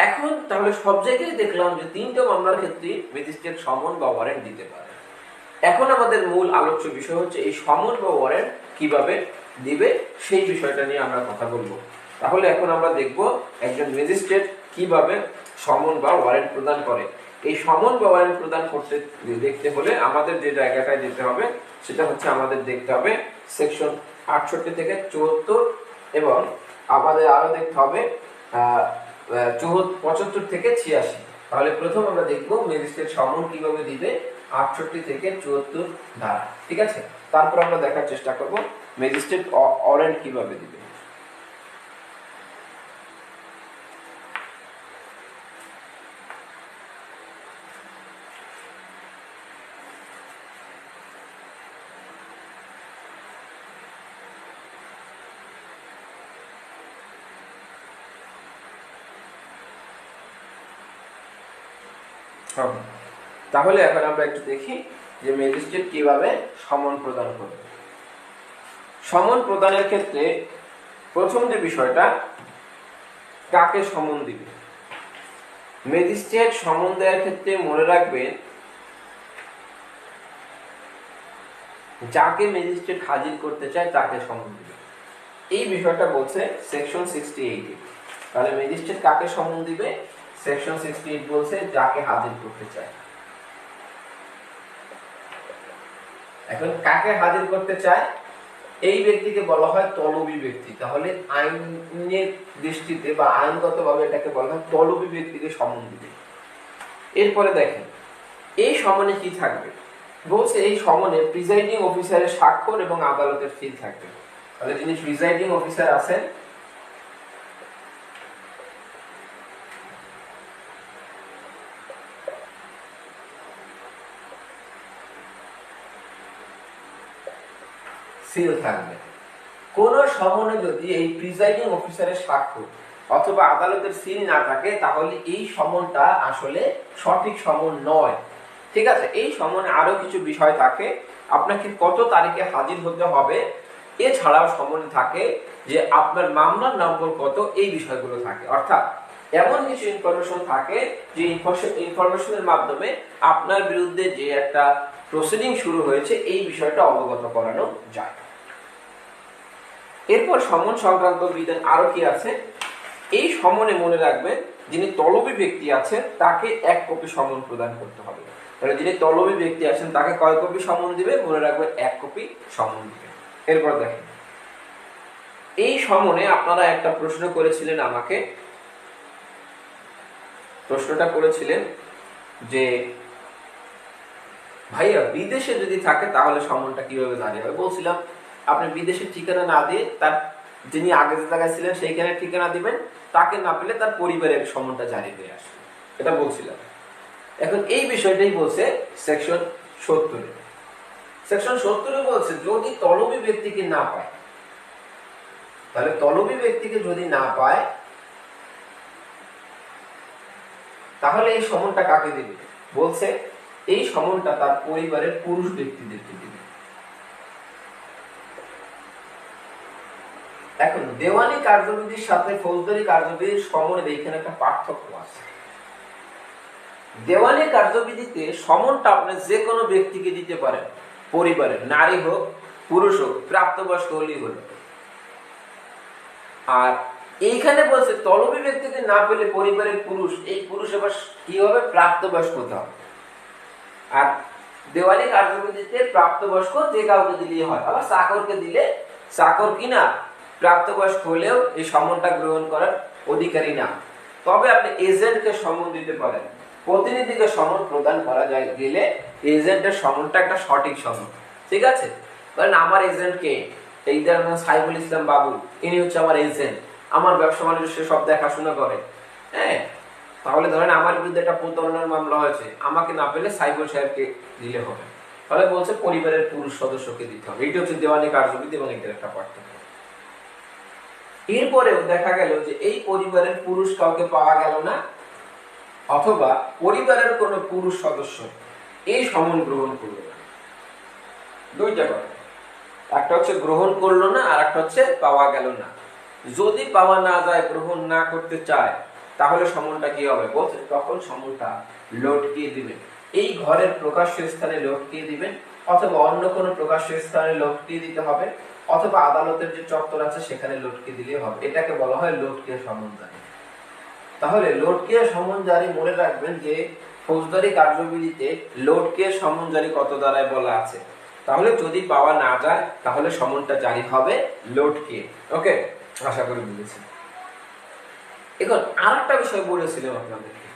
এখন তাহলে সব জায়গায় দেখলাম যে তিনটা মামলার ক্ষেত্রে ম্যাজিস্ট্রেট সমন বা ওয়ারেন্ট দিতে পারে। এখন আমাদের মূল আলোচ্য বিষয় হচ্ছে এই সমন বা ওয়ারেন্ট কিভাবে দিবে সেই বিষয়টা নিয়ে আমরা কথা বলবো। তাহলে এখন আমরা দেখব একজন ম্যাজিস্ট্রেট কিভাবে সমন বা ওয়ারেন্ট প্রদান করে। এই সমন বা ওয়ারেন্ট প্রদান করতে দেখতে হলে আমাদের যে জায়গাটায় যেতে হবে সেটা হচ্ছে আমাদের দেখতে হবে সেকশন 68 থেকে 74 এবং আমাদের আরো দেখতে হবে 75 থেকে 86। তাহলে প্রথম আমরা দেখব ম্যাজিস্ট্রেট সমন কিভাবে দিবে 68 থেকে 74 ধারা, ঠিক আছে। তারপর আমরা দেখার চেষ্টা করব ম্যাজিস্ট্রেট ওয়ারেন্ট কিভাবে দিবে। তাহলে এখন আমরা একটু দেখি যে ম্যাজিস্ট্রেট কিভাবে সমন প্রদান করবে। সমন প্রদানের ক্ষেত্রে প্রথম যে বিষয়টা, কাকে সমন দিবে। ম্যাজিস্ট্রেট সমন দেওয়ার ক্ষেত্রে মনে রাখবেন যাকে ম্যাজিস্ট্রেট হাজির করতে চায় তাকে সমন দিবে। এই বিষয়টা বলছে সেকশন 68। তাহলে ম্যাজিস্ট্রেট কাকে সমন দিবে? সেকশন 68 বলছে যাকে হাজির করতে চায়। এখন কাকে হাজির করতে চায়? এই ব্যক্তিকে বলা হয় তলবি ব্যক্তি। তাহলে আইনের দৃষ্টিতে বা আইনগতভাবে এটাকে বলা হয় তলবি ব্যক্তিকে সমন দিবে। এরপরে দেখেন এই সমনে কি থাকবে, বলছে এই সমনে প্রিজাইডিং অফিসারের স্বাক্ষর এবং আদালতের সিল থাকবে। তাহলে যিনি প্রিজাইডিং অফিসার আছেন সিল থাকবে। কোন সমনে যদি এই প্রিজাইডিং অফিসারের স্বাক্ষর অথবা আদালতের সিল না থাকে তাহলে এই সমনটা আসলে সঠিক সমন নয়, ঠিক আছে। এই সমনে আরো কিছু বিষয় থাকে, আপনাকে কত তারিখে হাজির হতে হবে, এছাড়াও সমনে থাকে যে আপনার মামলার নম্বর কত, এই বিষয়গুলো থাকে। অর্থাৎ এমন কিছু ইনফরমেশন থাকে যে ইনফরমেশনের মাধ্যমে আপনার বিরুদ্ধে যে একটা প্রসিডিং শুরু হয়েছে এই বিষয়টা অবগত করানো যায়। এরপর সমন সংক্রান্ত বিধান আরো কি আছে, এই সমনে মনে রাখবেন যিনি তলবি ব্যক্তি আছেন তাকে 1 কপি সমন প্রদান করতে হবে। তাহলে যিনি তলবি ব্যক্তি আছেন তাকে কয় কপি সমন দিবে? মনে রাখবেন 1 কপি সমন দিবে। এরপর দেখেন এই সমনে আপনারা একটা প্রশ্ন করেছিলেন আমাকে, প্রশ্নটা করেছিলেন যে ভাইয়া বিদেশে যদি থাকে তাহলে সমনটা কিভাবে জারি হবে। বলছিলাম আপনি বিদেশের ঠিকানা না দিয়ে তার যিনি আগে যে জায়গায় ছিলেন সেইখানে ঠিকানা দিবেন, তাকে না পেলে তার পরিবারের সমনটা জারি হয়ে আসবে, এটা বলছিলাম। এখন এই বিষয়টাই বলছে সেকশন 70। সেকশন 70 বলছে যদি তলবি ব্যক্তিকে না পায়, তাহলে তলবি ব্যক্তিকে যদি না পায় তাহলে এই সমনটা কাকে দিবে? বলছে এই সমনটা তার পরিবারের পুরুষ ব্যক্তিদেরকে দিবে। এখন দেওয়ানি কার্যবিধির সাথে ফৌজদারি কার্যবিধির সমনের এইখানে একটা পার্থক্য আছে। দেওয়ানি কার্যবিধিতে সমনটা আপনি যে কোনো ব্যক্তিকে দিতে পারেন, পরিবারের, নারী হোক পুরুষ হোক, প্রাপ্তবয়স্ক হলেই হলো। আর এইখানে বলছে তলবী ব্যক্তিকে না পেলে পরিবারের পুরুষ, এই পুরুষ এবার কি হবে? প্রাপ্তবয়স্ক হতে হবে। আর দেওয়ানি কার্যবিধিতে প্রাপ্তবয়স্ক যে কাউকে দিলেই হয়। আবার চাকরকে দিলে চাকর কিনা প্রাপ্তবয়স্ক হলেও এই সমনটা গ্রহণ করার অধিকারী না। তবে আপনি এজেন্টকে সমন দিতে পারেন, প্রতিনিধিকে সমন প্রদান করা যায় গেলে এজেন্টের সমনটা একটা সঠিক সমন। ঠিক আছে? ধরেন আমার এজেন্টকে, এই ধরেন সাইফুল ইসলাম বাবু, ইনি হচ্ছে আমার এজেন্ট, আমার ব্যবসা বাণিজ্য সব দেখাশোনা করে। হ্যাঁ, তাহলে ধরেন আমার বিরুদ্ধে একটা প্রতারণার মামলা হয়েছে, আমাকে না পেলে সাইফুল সাহেবকে দিলে হবে। তাহলে বলছে পরিবারের পুরুষ সদস্যকে দিতে হবে। এইটা হচ্ছে দেওয়ানি কার্যবিধি এবং এটার একটা পার্থক্য। এরপরেও দেখা গেল যে এই পরিবারের পুরুষ কাউকে পাওয়া গেল না, অথবা পরিবারের কোন পুরুষ সদস্য এই সমন গ্রহণ করলো না। দুইটা কথা, একটা হচ্ছে গ্রহণ করলো না, আর একটা হচ্ছে পাওয়া গেল না। যদি পাওয়া না যায়, গ্রহণ না করতে চায়, তাহলে সমনটা কি হবে? বলছে তখন সমনটা লটকিয়ে দিবেন। এই ঘরের প্রকাশ্য স্থানে লটকিয়ে দিবেন, অথবা অন্য কোনো প্রকাশ্য স্থানে লটকিয়ে দিতে হবে, অথবা আদালতের যে চত্বর আছে সেখানে লটকিয়ে দিলে হবে। এটাকে বলা হয় লটকিয়ে সমন জারি। তাহলে লটকিয়ে সমন জারি মনে রাখবেন যে ফৌজদারি কার্যবিধিতে লটকিয়ে সমন জারি কত ধারায় বলা আছে। তাহলে যদি পাওয়া না যায় তাহলে সমনটা জারি হবে লটকিয়ে। ওকে, আশা করি বুঝেছেন। এখন আরেকটা বিষয় বলেছিলাম আপনাদেরকে,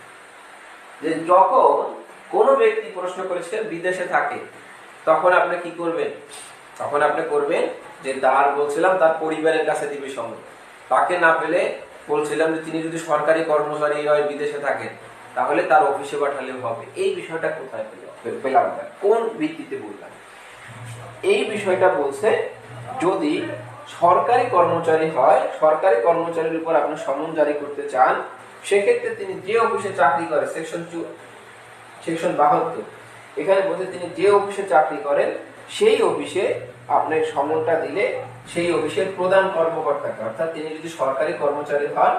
যে যখন কোনো ব্যক্তি প্রশ্ন করেছে বিদেশে থাকে, তখন আপনি কি করবেন? তখন আপনি করবেন যে তার বলছিলাম তার পরিবারের কাছে দিবে সমন। তাকে না পেলে বলছিলাম যে তিনি যদি সরকারি কর্মচারী হয়, বিদেশে থাকেন, তাহলে তার অফিসে পাঠালেও হবে। এই বিষয়টা কোথায় পেলাম, কোন ভিত্তিতে বললাম? এই বিষয়টা বলছে যদি সরকারি কর্মচারী হয়, সরকারি কর্মচারীর উপর আপনি সমন জারি করতে চান, সেক্ষেত্রে তিনি যে অফিসে চাকরি করে, সেকশন 72, এখানে বলতে তিনি যে অফিসে চাকরি করেন সেই অফিসে আপনি সমনটা দিলে সেই অফিসের প্রধান কর্মকর্তাকে, অর্থাৎ তিনি যদি সরকারি কর্মচারী হন,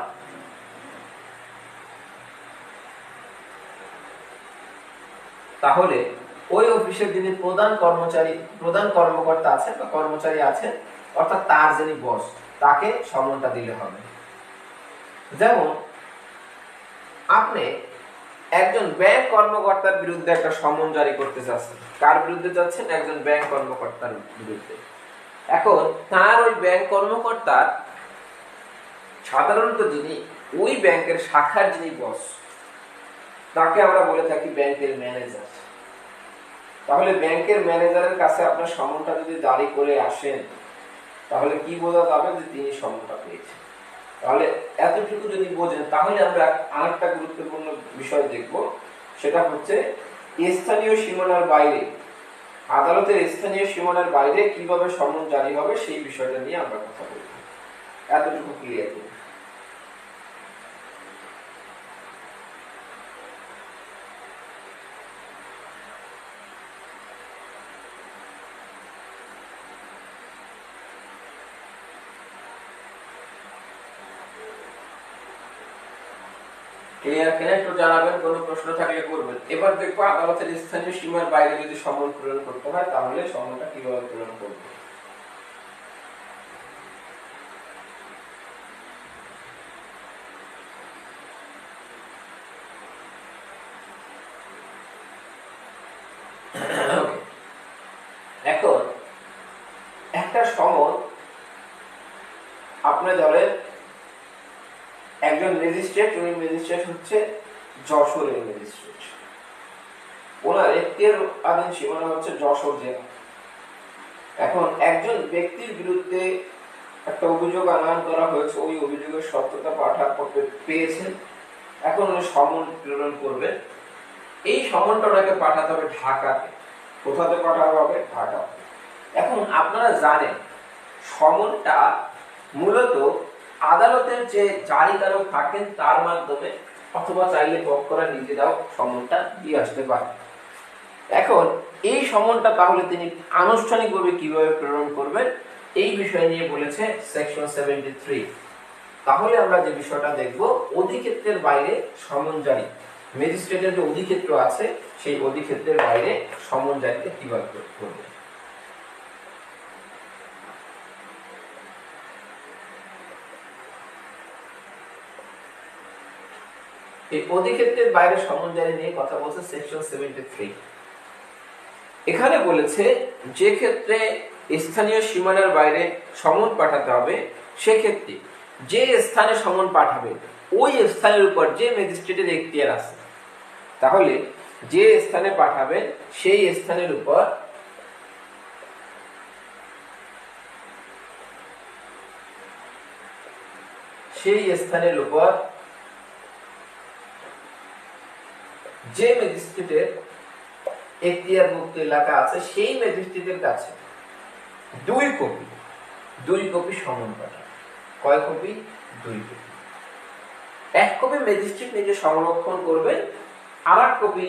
তাহলে ওই অফিসের যিনি প্রধান কর্মকর্তা আছেন বা কর্মচারী আছেন, অর্থাৎ তার যিনি বস, তাকে সমনটা দিলে হবে। যেমন আপনি একজন ব্যাংক কর্মকর্তার বিরুদ্ধে একটা সমন জারি করতে চাচ্ছেন। কার বিরুদ্ধে যাচ্ছেন? একজন ব্যাংক কর্মকর্তার বিরুদ্ধে। এখন তার ওই ব্যাংক কর্মকর্তার সাধারণত যিনি ওই ব্যাংকের শাখার যিনি বস, তাকে আমরা বলে থাকি ব্যাংকের ম্যানেজার। তাহলে ব্যাংকের ম্যানেজারের কাছে আপনার সমনটা যদি জারি করে আসেন, তাহলে কি বোঝা যাবে? যে তিনি সমনটা পেয়েছেন। তাহলে এতটুকু যদি বোঝেন, তাহলে আমরা আরেকটা গুরুত্বপূর্ণ বিষয় দেখব, সেটা হচ্ছে স্থানীয় সীমানার বাইরে, আদালতের স্থানীয় সীমানার বাইরে কিভাবে সমন জারি হবে সেই বিষয়টা নিয়ে আমরা কথা বলব। এতটুকু ক্লিয়ার করব। ক্লিয়ার কিনা একটু জানাবেন, কোনো প্রশ্ন থাকলে করবেন। এবার দেখবো আদালতের স্থানীয় সীমার বাইরে যদি সমন পূরণ করতে হয়, তাহলে সমনটা কিভাবে পূরণ করব। এখন একটা সমন আপনি ধরেন একজন ম্যাজিস্ট্রেট, উনি ম্যাজিস্ট্রেট হচ্ছে যশোরের ম্যাজিস্ট্রেট, ওনার এখতিয়ার আধীন সীমানা হচ্ছে যশোর জেলা। এখন একজন ব্যক্তির বিরুদ্ধে একটা অভিযোগ আনয়ন করা হয়েছে, ওই অভিযোগের সত্যতা পাঠা পেয়েছেন, এখন উনি সমন প্রেরণ করবেন। এই সমনটা ওনাকে পাঠাতে হবে ঢাকাতে। কোথাতে পাঠাতে হবে? ঢাকাতে। এখন আপনারা জানেন সমনটা মূলত আদালতের যে জারিকারক থাকেন তার মাধ্যমে অথবা চাইলে পক্ষরা নিজেরাও সমনটা দিয়ে আসতে পারে। এখন এই সমনটা তাহলে তিনি আনুষ্ঠানিকভাবে কিভাবে প্রেরণ করবেন এই বিষয় নিয়ে বলেছে সেকশন 73। তাহলে আমরা যে বিষয়টা দেখব, অধিক্ষেত্রের বাইরে সমন জারি, ম্যাজিস্ট্রেটের যে অধিক্ষেত্র আছে সেই অধিক্ষেত্রের বাইরে সমন জারিতে কিভাবে করবে। এই অধিক্ষেত্রের বাইরে সমন জারি নিয়ে কথা বলছে সেকশন 73। এখানে বলেছে যে ক্ষেত্রে স্থানীয় সীমানার বাইরে সমন পাঠাতে হবে, সেক্ষেত্রে যে স্থানে সমন পাঠাবে ওই স্থানের উপর যে ম্যাজিস্ট্রেটের এখতিয়ার আছে, তাহলে যে স্থানে পাঠাবেন সেই স্থানের উপর যে ম্যাজিস্ট্রেটের এখতিয়ারভুক্ত এলাকা আছে সেই ম্যাজিস্ট্রেটের কাছে দুই কপি সমন পাঠাবে। কয় কপি? 2 কপি। 1 কপি ম্যাজিস্ট্রেট নিজে সংরক্ষণ করবেন, আর 1 কপি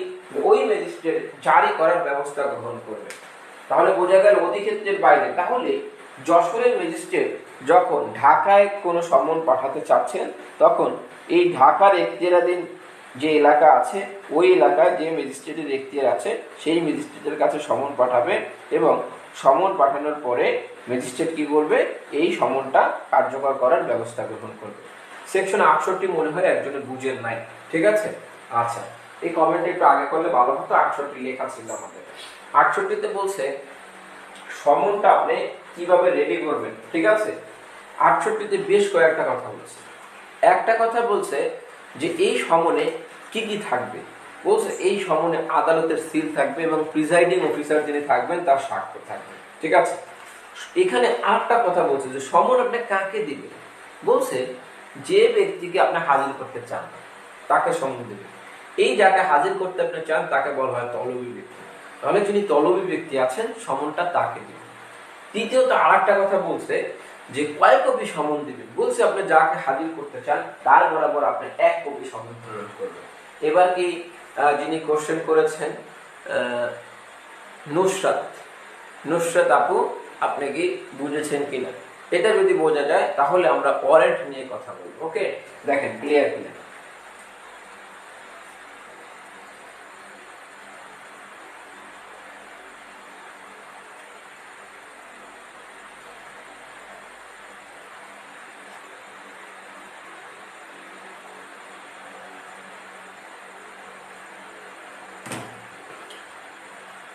ওই ম্যাজিস্ট্রেট জারি করার ব্যবস্থা গ্রহণ করবে। তাহলে বোঝা গেল অধিক্ষেত্রের বাইরে। তাহলে যশোরের ম্যাজিস্ট্রেট যখন ঢাকায় কোনো সমন পাঠাতে চাচ্ছেন, তখন এই ঢাকার এখতিয়ারাধীন যে এলাকা আছে ওই এলাকায় যে ম্যাজিস্ট্রেটের এখতিয়ার আছে সেই ম্যাজিস্ট্রেটের কাছে সমন পাঠাবে, এবং সমন পাঠানোর পরে ম্যাজিস্ট্রেট কি করবে? এই সমনটা কার্যকর করার ব্যবস্থা গ্রহণ করবে। সেকশন 68 মনে হয় একজনের বুঝেন নাই, ঠিক আছে? আচ্ছা, এই কমেন্ট একটু আগে করলে ভালো হতো, 68 লেখা ছিল আমাদের। 68তে বলছে সমনটা আপনি কিভাবে রেডি করবেন, ঠিক আছে? 68তে বেশ কয়েকটা কথা বলছে। একটা কথা বলছে যে এই সমনে কি কি থাকবে। বলছে এই সমনে আদালতের সিল থাকবে এবং প্রিজাইডিং অফিসার যিনি থাকবেন তার স্বাক্ষর থাকবে, ঠিক আছে? এখানে আরেকটা কথা বলছে যে সমন আপনি কাকে দিবেন। বলছে যে ব্যক্তিকে আপনি হাজির করতে চান তাকে সমন দিবেন। এই যাকে হাজির করতে আপনি চান তাকে বলা হয় তলবি ব্যক্তি। তাহলে যিনি তলবি ব্যক্তি আছেন সমনটা তাকে দিবেন। তৃতীয়ত আরেকটা কথা বলছে যে কয় কপি সমন দিবেন। বলছে আপনি যাকে হাজির করতে চান তার বরাবর আপনি 1 কপি সমন প্রেরণ করবেন। এবার কি যিনি কোশ্চেন করেছেন নুসরাত আপু, আপনি কি বুঝেছেন কিনা? এটা যদি বোঝা যায় তাহলে আমরা ওয়ারেন্ট নিয়ে কথা বলবো। ওকে, দেখেন ক্লিয়ার কিনা।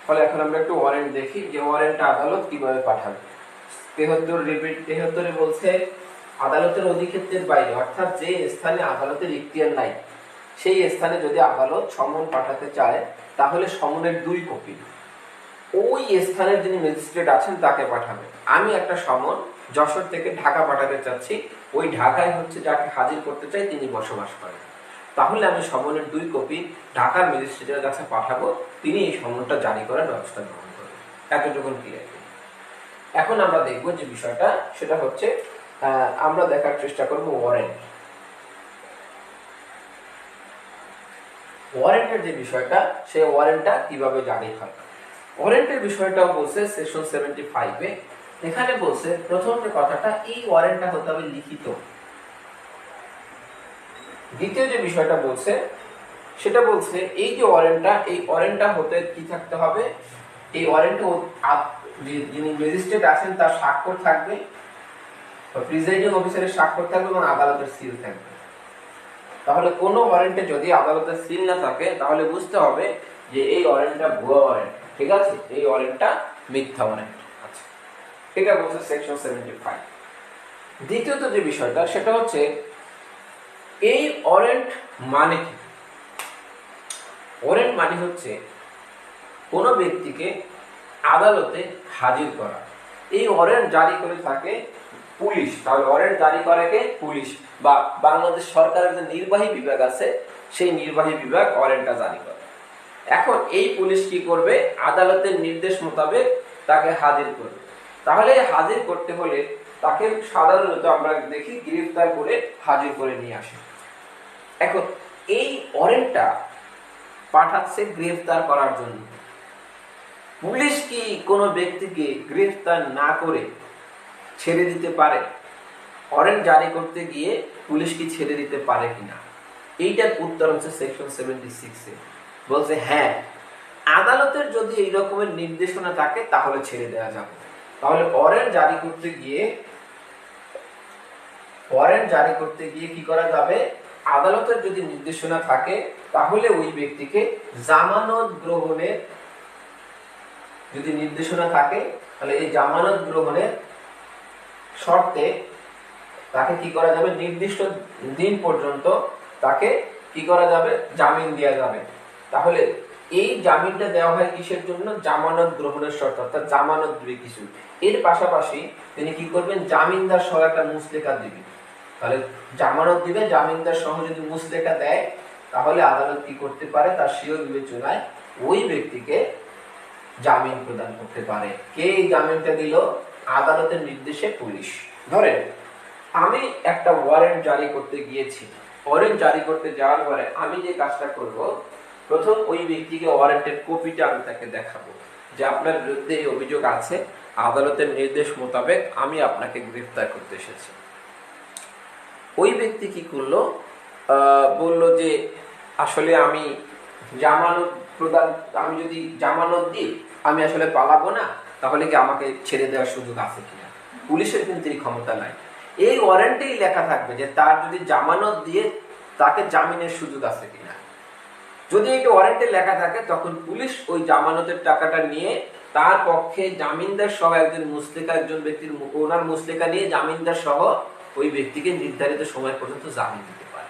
ফলে এখন আমরা একটু ওয়ারেন্ট দেখি যে ওয়ারেন্টটা আদালত কিভাবে পাঠাবে। 73 বলছে আদালতের অধিক্ষেত্রের বাইরে, অর্থাৎ যে স্থানে আদালতের ইখতিয়ার নাই সেই স্থানে যদি আদালত সমন পাঠাতে চায় তাহলে সমনের 2 কপি ওই স্থানের যিনি ম্যাজিস্ট্রেট আছেন তাকে পাঠাবে। আমি একটা সমন যশোর থেকে ঢাকা পাঠাতে চাচ্ছি, ওই ঢাকায় হচ্ছে যাকে হাজির করতে চাই তিনি বসবাস করেন, তাহলে আমি সমনের 2 কপি ঢাকার ম্যাজিস্ট্রেটের কাছে পাঠাবো, তিনি এই সমনটা জারি করার ব্যবস্থা গ্রহণ করবেন। এতটুকুন ক্লিয়ার। এখন আমরা দেখব যে বিষয়টা সেটা হচ্ছে আমরা দেখার চেষ্টা করব ওয়ারেন্টের যে বিষয়টা, সেই ওয়ারেন্টটা কিভাবে জারি হয়। ওয়ারেন্টের বিষয়টাও বলছে সেকশন 75-এ। এখানে বলছে প্রথম যে কথাটা, এই ওয়ারেন্টটা হতে হবে লিখিত। দ্বিতীয় যে বিষয়টা বলছে সেটা বলছে এই যে ওয়ারেন্টটা, এই ওয়ারেন্টটা হতে কি থাকতে হবে, এই ওয়ারেন্টে যিনি ম্যাজিস্ট্রেট আছেন তার স্বাক্ষর থাকবে, প্রিজাইডিং অফিসারের স্বাক্ষর থাকবে এবং আদালতের সিল থাকবে। তাহলে কোন ওয়ারেন্টে যদি আদালতের সিল না থাকে তাহলে বুঝতে হবে যে এই ওয়ারেন্টটা ভুয়া ওয়ারেন্ট, ঠিক আছে? এই ওয়ারেন্টটা মিথ্যা ওয়ারেন্ট। আচ্ছা, এটা বলছে সেকশন 75। দ্বিতীয়ত যে বিষয়টা সেটা হচ্ছে এই ওয়ারেন্ট মানে কি। ওয়ারেন্ট মানে হচ্ছে কোন ব্যক্তিকে আদালতে হাজির করা। এই ওয়ারেন্ট জারি করে থাকে পুলিশ। তাহলে ওয়ারেন্ট জারি করে কে? পুলিশ, বা বাংলাদেশ সরকারের যে নির্বাহী বিভাগ আছে সেই নির্বাহী বিভাগ ওয়ারেন্টটা জারি করে। এখন এই পুলিশ কি করবে? আদালতের নির্দেশ মোতাবেক তাকে হাজির করবে। তাহলে হাজির করতে হলে তাকে সাধারণত আমরা দেখি গ্রেফতার করে হাজির করে নিয়ে আসে। এখন এই ওয়ারেন্টটা পাঠাচ্ছে গ্রেফতার করার জন্য। পুলিশ কি কোনো ব্যক্তিকে গ্রেফতার না করে ছেড়ে দিতে পারে? ওয়ারেন্ট জারি করতে গিয়ে পুলিশ কি ছেড়ে দিতে পারে কিনা? এইটার উত্তর হচ্ছে সেকশন 76 বলছে হ্যাঁ, আদালতের যদি এই রকমের নির্দেশনা থাকে তাহলে ছেড়ে দেওয়া যাবে। তাহলে ওয়ারেন্ট জারি করতে গিয়ে কি করা যাবে? আদালতের যদি নির্দেশনা থাকে তাহলে ওই ব্যক্তিকে জামানত গ্রহণের, যদি নির্দেশনা থাকে তাহলে এই জামানত গ্রহণের শর্তে তাকে কি করা যাবে? নির্দিষ্ট দিন পর্যন্ত তাকে কি করা যাবে? জামিন দেওয়া যাবে। তাহলে এই জামিনটা দেওয়া হয় কিসের জন্য? জামানত গ্রহণের শর্ত, অর্থাৎ জামানত দিবে কিছু। এর পাশাপাশি তিনি কি করবেন? জামিনদার সহ একটা মুসলেখা দিবেন। তাহলে জামানত দিবে, জামিনদার সহ যদি মুসলেখা দেয় তাহলে আদালত কি করতে পারে? তার স্বীয় বিবেচনায় ওই ব্যক্তিকে জামিন প্রদান করতে পারে। কে এই জামিনটা দিল? আদালতের নির্দেশে পুলিশ। ধরেন আমি একটা ওয়ারেন্ট জারি করতে গিয়েছি, ওয়ারেন্ট জারি করতে যাওয়ার পরে আমি যে কাজটা করব, প্রথম ওই ব্যক্তিকে ওয়ারেন্টের কপিটা আমি তাকে দেখাবো যে আপনার বিরুদ্ধে এই অভিযোগ আছে, আদালতের নির্দেশ মোতাবেক আমি আপনাকে গ্রেফতার করতে এসেছি। ওই ব্যক্তি কি করলো? বলল যে আসলে আমি জামানত প্রদান, আমি যদি জামানত দিই আমি আসলে পালাবো না, তাহলে কি আমাকে ছেড়ে দেওয়ার সুযোগ আছে কিনা? পুলিশের কিন্তু এই ক্ষমতা নাই। এই ওয়ারেন্টেই লেখা থাকবে যে তার যদি জামানত দিয়ে তাকে জামিনের সুযোগ আছে কিনা। যদি এটা ওয়ারেন্টে লেখা থাকে তখন পুলিশ ওই জামানতের টাকাটা নিয়ে তার পক্ষে জামিনদার সহ একজন মুসলেকা, একজন ব্যক্তির ওনার মুসলেকা নিয়ে জামিনদার সহ ওই ব্যক্তিকে নির্ধারিত সময় পর্যন্ত জামিন দিতে পারে।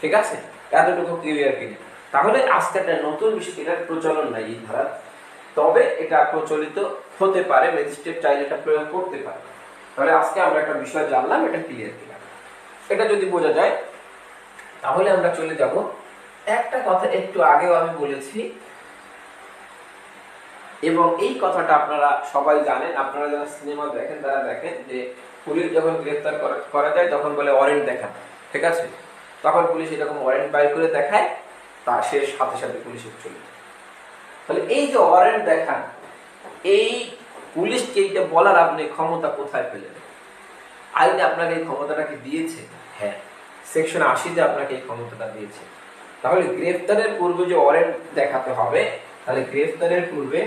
ঠিক আছে? এতটুকু ক্লিয়ার কিনা? তাহলে আজকে একটা নতুন বিষয়, এটার প্রচলন নাই এই ধারা, তবে এটা প্রচলিত হতে পারে, ম্যাজিস্ট্রেট চাইলে এটা প্রয়োগ করতে পারে। তাহলে আজকে আমরা একটা বিষয় জানলাম, এটা ক্লিয়ার কিনা। এটা যদি বোঝা যায় তাহলে আমরা চলে যাব। একটা কথা একটু আগেও আমি বলেছি এবং এই কথাটা আপনারা সবাই জানেন, আপনারা যারা সিনেমা দেখেন তারা দেখেন যে পুলিশ যখন গ্রেফতার করা যায় তখন বলে ওয়ারেন্ট দেখান। ঠিক আছে? তখন পুলিশ এরকম ওয়ারেন্ট বাইর করে দেখায়, তার শেষ সাথে সাথে পুলিশের চলে যায়। তাহলে এই যে ওয়ারেন্ট দেখান, এই পুলিশকে এইটা বলার আপনি ক্ষমতা কোথায় পেলেন? আইন আপনাকে এই ক্ষমতাটাকে দিয়েছে? হ্যাঁ, সেকশন 80-তে আপনাকে এই ক্ষমতাটা দিয়েছে। তাহলে গ্রেফতারের পূর্বে যে ওয়ারেন্ট দেখাতে হবে, তাহলে গ্রেফতারের পূর্বে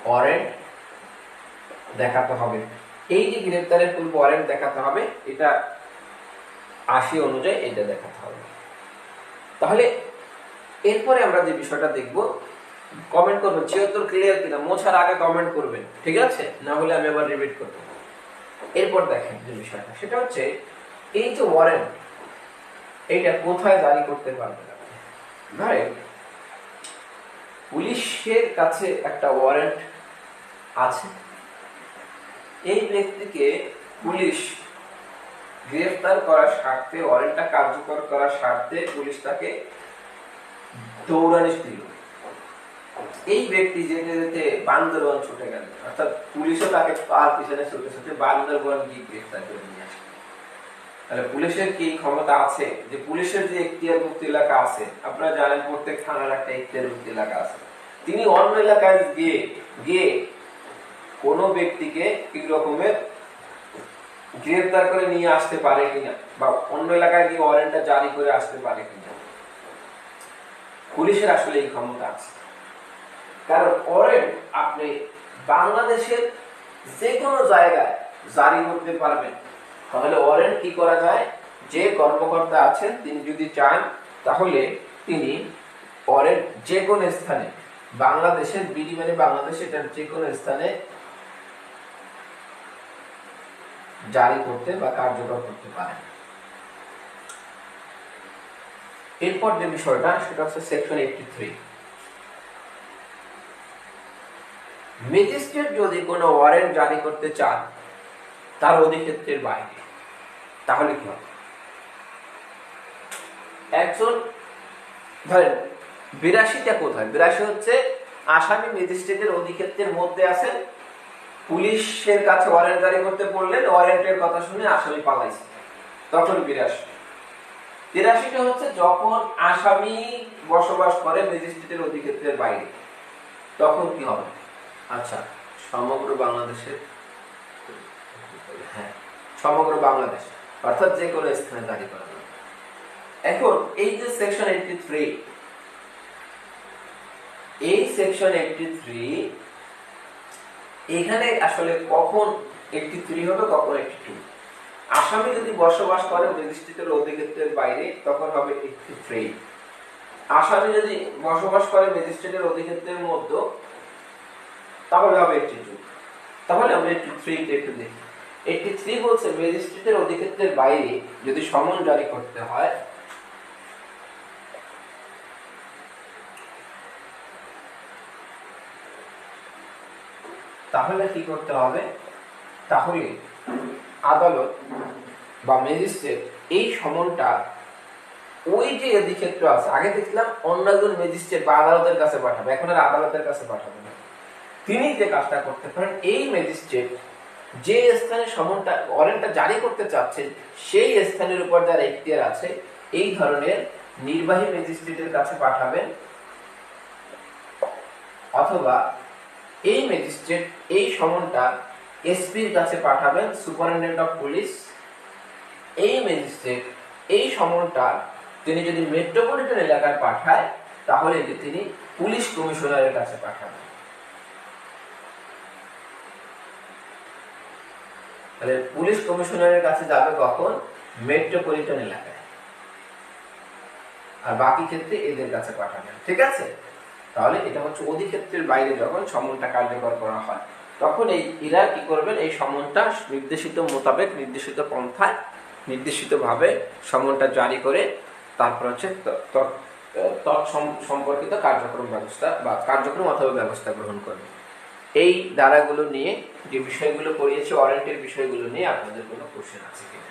ওয়ারেন্ট দেখাতে হবে। এই যে গ্রেফতারের পূর্বে ওয়ারেন্ট দেখাতে হবে, এটা 80 অনুযায়ী এটা দেখাতে হবে। তাহলে এরপরে আমরা যে বিষয়টা দেখব, কমেন্ট করবেন 76 ক্লিয়ার কিনা, মোছার আগে কমেন্ট করবেন। ঠিক আছে? না হলে আমি আবার রিপিট করব। এরপর দেখেন যে বিষয়টা, সেটা হচ্ছে এই যে ওয়ারেন্ট, এইটা কোথায় জারি করতে পারবেন আপনি? ধরেন পুলিশের কাছে একটা ওয়ারেন্ট আছে, এই ব্যক্তিকে পুলিশ গ্রেফতার করার স্বার্থে, ওয়ারেন্টটা কার্যকর করার স্বার্থে পুলিশ তাকে দৌড়ানি দিল। এই ব্যক্তি যেতে যেতে বান্দরবান ছুটে গেল, অর্থাৎ পুলিশও তাকে পার পিছনে ছুটে ছুটে বান্দরবান গিয়ে গ্রেফতার করে নিয়ে আসে। তাহলে পুলিশের কি ক্ষমতা আছে যে পুলিশের যে এখতিয়ারভুক্ত এলাকা আছে, আপনারা জানেন প্রত্যেক থানার একটা এখতিয়ারভুক্ত এলাকা আছে, তিনি অন্য এলাকায় গিয়ে কোনো ব্যক্তিকে কি রকমের গ্রেফতার করে নিয়ে আসতে পারে কিনা, বা অন্য এলাকায় গিয়ে ওয়ারেন্টটা জারি করে আসতে পারে কিনা। পুলিশের আসলে এই ক্ষমতা আছে, কারণ ওয়ারেন্ট আপনি বাংলাদেশের যে কোনো জায়গায় জারি করতে পারবেন। তাহলে ওয়ারেন্ট কি করা যায়? যে কর্মকর্তা আছেন তিনি যদি চান তাহলে তিনি ওয়ারেন্ট যে কোনো স্থানে, বাংলাদেশের বিডি মানে বাংলাদেশে যে কোনো স্থানে জারি করতে বা কার্যকর করতে পারেন। এরপর যে বিষয়টা, সেটা হচ্ছে সেকশন 83। ম্যাজিস্ট্রেট যদি কোনো ওয়ারেন্ট জারি করতে চান তার অধিক্ষেত্রের বাইরে, তাহলে কি হবে? একজন ধরেন 82টা কোথায়? 82 হচ্ছে আসামি ম্যাজিস্ট্রেটের অধিক্ষেত্রের মধ্যে আছেন, পুলিশের কাছে ওয়ারেন্ট জারি করতে বললেন, ওয়ারেন্টের কথা শুনে আসামি পালাইছে, তখন 82টা হচ্ছে যখন আসামি বসবাস করে ম্যাজিস্ট্রেটের অধিক্ষেত্রের বাইরে, তখন কি হবে? আচ্ছা, সমগ্র বাংলাদেশের, হ্যাঁ সমগ্র বাংলাদেশ অর্থাৎ যে কোনো স্থানে জারি করা যাবে। এখন এই যে সেকশন 83, এই সেকশন 83 এখানে আসলে কখন 83 হবে, কখন 82? আসামি যদি বসবাস করে ম্যাজিস্ট্রেটের অধিক্ষেত্রের বাইরে তখন হবে 83। আসামি যদি বসবাস করে ম্যাজিস্ট্রেটের অধিক্ষেত্রের মধ্যে তাহলে হবে 82। তাহলে আমরা 83 কে একটু দেখি। 83 বলছে ম্যাজিস্ট্রেটের অধিক্ষেত্রের বাইরে যদি সমন জারি করতে হয় তাহলে কি করতে হবে? তাহলে আদালত বা ম্যাজিস্ট্রেট এই সমনটা ওই যে অধিক্ষেত্র আছে, আগে দেখলাম অন্য একজন ম্যাজিস্ট্রেট বা আদালতের কাছে পাঠাবে, এখন আর আদালতের কাছে পাঠাবে না। তিনি যে কাজটা করতে পারেন, এই ম্যাজিস্ট্রেট যে স্থানে সমনটা ওয়ারেন্টটা জারি করতে চাচ্ছেন সেই স্থানের উপর যার এখতিয়ার আছে এই ধরনের নির্বাহী ম্যাজিস্ট্রেটের কাছে পাঠাবেন, অথবা এই ম্যাজিস্ট্রেট এই সমনটা এসপির কাছে পাঠাবেন, সুপারিনটেনডেন্ট অফ পুলিশ। এই ম্যাজিস্ট্রেট এই সমনটা তিনি যদি মেট্রোপলিটন এলাকায় পাঠায় তাহলে তিনি পুলিশ কমিশনারের কাছে পাঠাবেন। তাহলে পুলিশ কমিশনারের কাছে যাবে কখন? মেট্রোপলিটন এলাকায়, আর বাকি ক্ষেত্রে এদের কাছে পাঠাবেন। ঠিক আছে, তাহলে এটা হচ্ছে অধিক্ষেত্রের বাইরে যখন সমনটা কার্যকর করা হয় তখন এরা কি করবেন? এই সমনটা নির্দেশিত মোতাবেক, নির্দেশিত পন্থায়, নির্দেশিতভাবে সমনটা জারি করে তারপর হচ্ছে সম্পর্কিত কার্যক্রম ব্যবস্থা বা কার্যক্রম অথবা ব্যবস্থা গ্রহণ করবে। এই ধারাগুলো নিয়ে যে বিষয়গুলো পড়িয়েছি, ওয়ারেন্টের বিষয়গুলো নিয়ে আপনাদের কোনো কোশ্চেন আছে কিনা?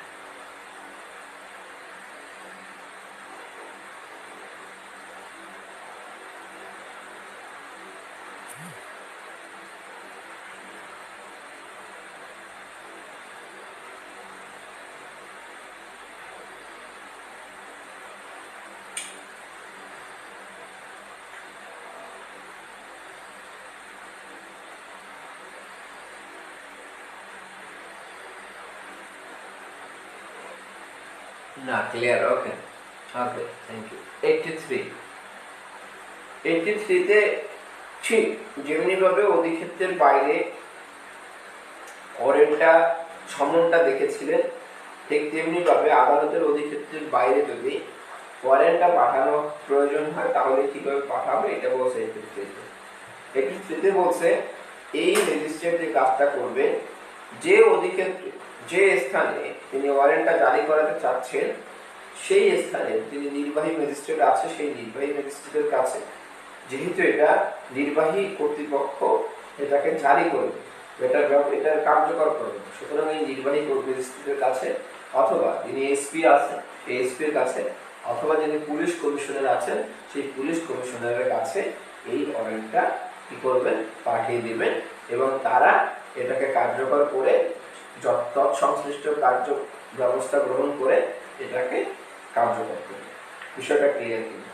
না, clear? Okay okay, thank you. 83 তে ঠিক যেমনি ভাবে অধিক্ষেত্রের বাইরে ওয়ারেন্টটা সমনটা দেখেছিলেন, ঠিক তেমনি ভাবে আদালতের অধিক্ষেত্রের বাইরে যদি ওয়ারেন্টটা পাঠানো প্রয়োজন হয় তাহলে কিভাবে পাঠাবে এটা বলছে 83 তে বলছে এই ম্যাজিস্ট্রেট যে কাজটা করবে, যে অধিক্ষেত্রে যে স্থানে তিনি ওয়ারেন্টটা জারি করাতে চাচ্ছেন সেই স্থানে তিনি নির্বাহী ম্যাজিস্ট্রেট আছে, সেই নির্বাহী ম্যাজিস্ট্রেটের কাছে, যেহেতু এটা নির্বাহী কর্তৃপক্ষ এটাকে জারি করবে, এটার কার্যকর করবে, সুতরাং এই নির্বাহী ম্যাজিস্ট্রেটের কাছে অথবা যিনি এসপি আছেন সেই এসপির কাছে অথবা যিনি পুলিশ কমিশনার আছেন সেই পুলিশ কমিশনারের কাছে এই ওয়ারেন্টটা কি করবেন? পাঠিয়ে দিবেন, এবং তারা এটাকে কার্যকর করে সংশ্লিষ্ট কার্য ব্যবস্থা গ্রহণ করে এটাকে কার্যকর করবে। বিষয়টা ক্লিয়ার কিনা?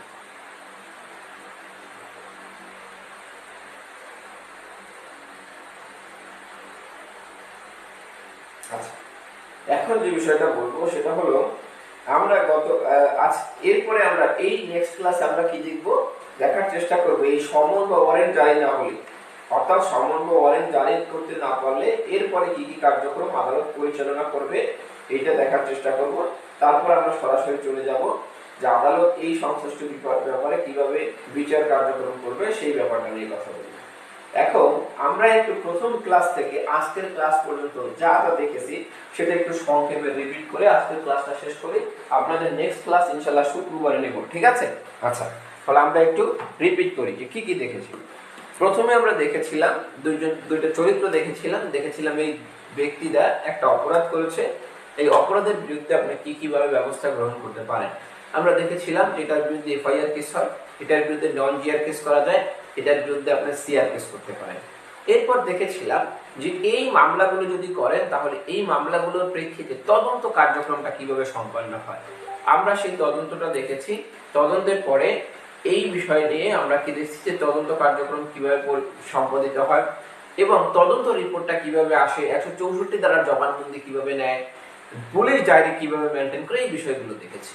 আচ্ছা, এখন যে বিষয়টা বলবো সেটা হলো আমরা এরপরে আমরা এই নেক্সট ক্লাসে আমরা কি দেখবো, দেখার চেষ্টা করবো এই সমন বা ওয়ারেন্ট জারি না হলে, অর্থাৎ সমন বা ওয়ারেন্ট জারি করতে না পারলে এরপরে কি কি কার্যক্রম আদালত পরিচালনা করবে এইটা দেখার চেষ্টা করব। তারপর আমরা সরাসরি চলে যাব যে আদালত এই সংশ্লিষ্ট ব্যাপারে কিভাবে বিচার কার্যক্রম করবে সেই ব্যাপারটা নিয়ে কথা বলবো। এখন আমরা একটু প্রথম ক্লাস থেকে আজকের ক্লাস পর্যন্ত যা যা দেখেছি সেটা একটু সংক্ষেপে রিপিট করে আজকের ক্লাসটা শেষ করি। আপনাদের নেক্সট ক্লাস ইনশাআল্লাহ শুক্রবারে নেব, ঠিক আছে? আচ্ছা, তাহলে আমরা একটু রিপিট করি যে কি কি দেখেছি। প্রথমে আমরা দেখেছিলাম দুইটা চরিত্র দেখেছিলাম এই ব্যক্তিরা একটা অপরাধ করেছে, এই অপরাধের বিরুদ্ধে আপনি কি কিভাবে ব্যবস্থা গ্রহণ করতে পারেন। আমরা দেখেছিলাম এটার বিরুদ্ধে এফআইআর কেস হয়, এটার বিরুদ্ধে নন জিআর কেস করা যায়, এটার বিরুদ্ধে আপনি সিআর কেস করতে পারেন। এরপর দেখেছিলাম যে এই মামলাগুলো যদি করেন তাহলে এই মামলাগুলোর প্রেক্ষিতে তদন্ত কার্যক্রমটা কিভাবে সম্পন্ন হয়। আমরা সেই তদন্তটা দেখেছি। তদন্তের পরে এই বিষয় নিয়ে আমরা কি দেখছি যে তদন্ত কার্যক্রম কিভাবে সম্পাদিত হয় এবং তদন্ত রিপোর্টটা কিভাবে আসে, 164 ধারার জবানবন্দি কিভাবে নেয়, পুলিশ ডায়েরি কিভাবে মেনটেন করে, এই বিষয়গুলো দেখেছি।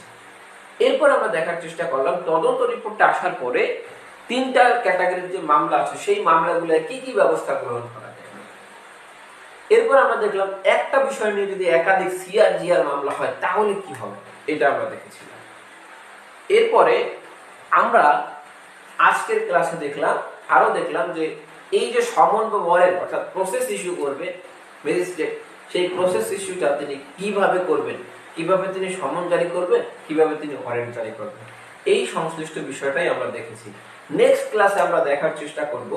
এরপর আমরা দেখার চেষ্টা করলাম তদন্ত রিপোর্টটা আসার পরে 3টা ক্যাটাগরির যে মামলা আছে সেই মামলাগুলো কি কি ব্যবস্থা গ্রহণ করা যায়। এরপর আমরা দেখলাম একটা বিষয় নিয়ে যদি একাধিক সিআরজিআর মামলা হয় তাহলে কি হবে, এটা আমরা দেখেছিলাম। এরপরে আমরা আজকের ক্লাসে দেখলাম যে এই যে সমন বা ওয়ারেন্ট অর্থাৎ প্রসেস ইস্যু করবে ম্যাজিস্ট্রেট, সেই প্রসেস ইস্যুটা তিনি কিভাবে করবেন, কিভাবে তিনি সমন জারি করবেন, কিভাবে তিনি ওয়ারেন্ট জারি করবেন, এই সংশ্লিষ্ট বিষয়টাই আমরা দেখেছি। নেক্সট ক্লাসে আমরা দেখার চেষ্টা করব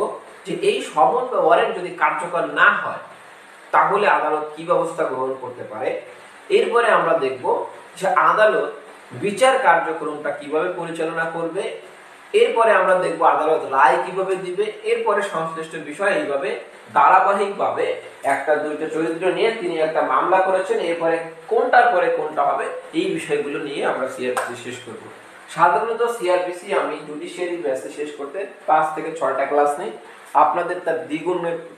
যে এই সমন বা ওয়ারেন্ট যদি কার্যকর না হয় তাহলে আদালত কি ব্যবস্থা গ্রহণ করতে পারে। এরপরে আমরা দেখব যে আদালত বিচার কার্যক্রমটা কিভাবে পরিচালনা করবে। এরপরে আমরা দেখব আদালত রায় কিভাবে দিবে। এরপরে সংশ্লিষ্ট বিষয় এইভাবে ধারাবাহিকভাবে একটা দুইটা চরিত্র নিয়ে তিনি একটা মামলা করেছেন, এরপরে কোনটার পরে কোনটা হবে এই বিষয়গুলো নিয়ে আমরা সিআরপিসি শেষ করব। সাধারণত সিআরপিসি আমি জুডিশিয়ারি ব্যাচে শেষ করতে 5 থেকে 6টা ক্লাস নেই, আপনাদের তার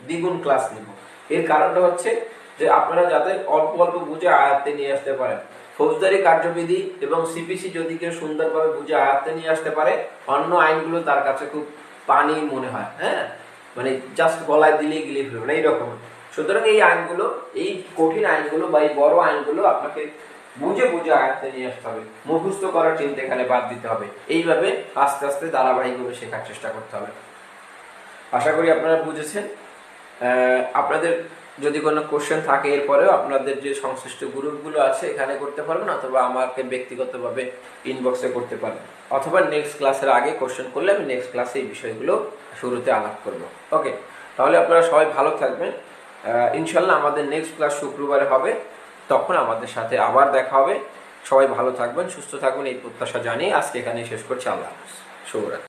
দ্বিগুণ ক্লাস নেব। এর কারণটা হচ্ছে যে আপনারা যাতে অল্প অল্প বুঝে আয়ত্তে নিয়ে আসতে পারেন। ফৌজদারি কার্যবিধি এবং সিপিসি যদি কেউ সুন্দরভাবে বুঝে আয়ত্তে নিয়ে আসতে পারে, অন্য আইনগুলো তার কাছে খুব পানি মনে হয়, হ্যাঁ, মানে জাস্ট গলায় দিলেই গিলে ফেলবে না এইরকম। সুতরাং এই আইনগুলো, এই কঠিন আইনগুলো বা এই বড় আইনগুলো আপনাকে বুঝে বুঝে আয়ত্তে নিয়ে আসতে হবে, মুখস্থ করার চিন্তা এখানে বাদ দিতে হবে। এইভাবে আস্তে আস্তে ধারাবাহিকভাবে শেখার চেষ্টা করতে হবে। আশা করি আপনারা বুঝেছেন। আপনাদের যদি কোনো কোশ্চেন থাকে এরপরেও আপনাদের যে সংশ্লিষ্ট গ্রুপগুলো আছে এখানে করতে পারবেন, অথবা আমাকে ব্যক্তিগতভাবে ইনবক্সে করতে পারবেন, অথবা নেক্সট ক্লাসের আগে কোশ্চেন করলে আমি নেক্সট ক্লাসে এই বিষয়গুলো শুরুতে আলাপ করব। ওকে, তাহলে আপনারা সবাই ভালো থাকবেন। ইনশাল্লাহ আমাদের নেক্সট ক্লাস শুক্রবারে হবে, তখন আমাদের সাথে আবার দেখা হবে। সবাই ভালো থাকবেন, সুস্থ থাকবেন এই প্রত্যাশা জানিয়ে আজকে এখানে শেষ করছি। আল্লাহ হাফেজ, শুভরাত্রি।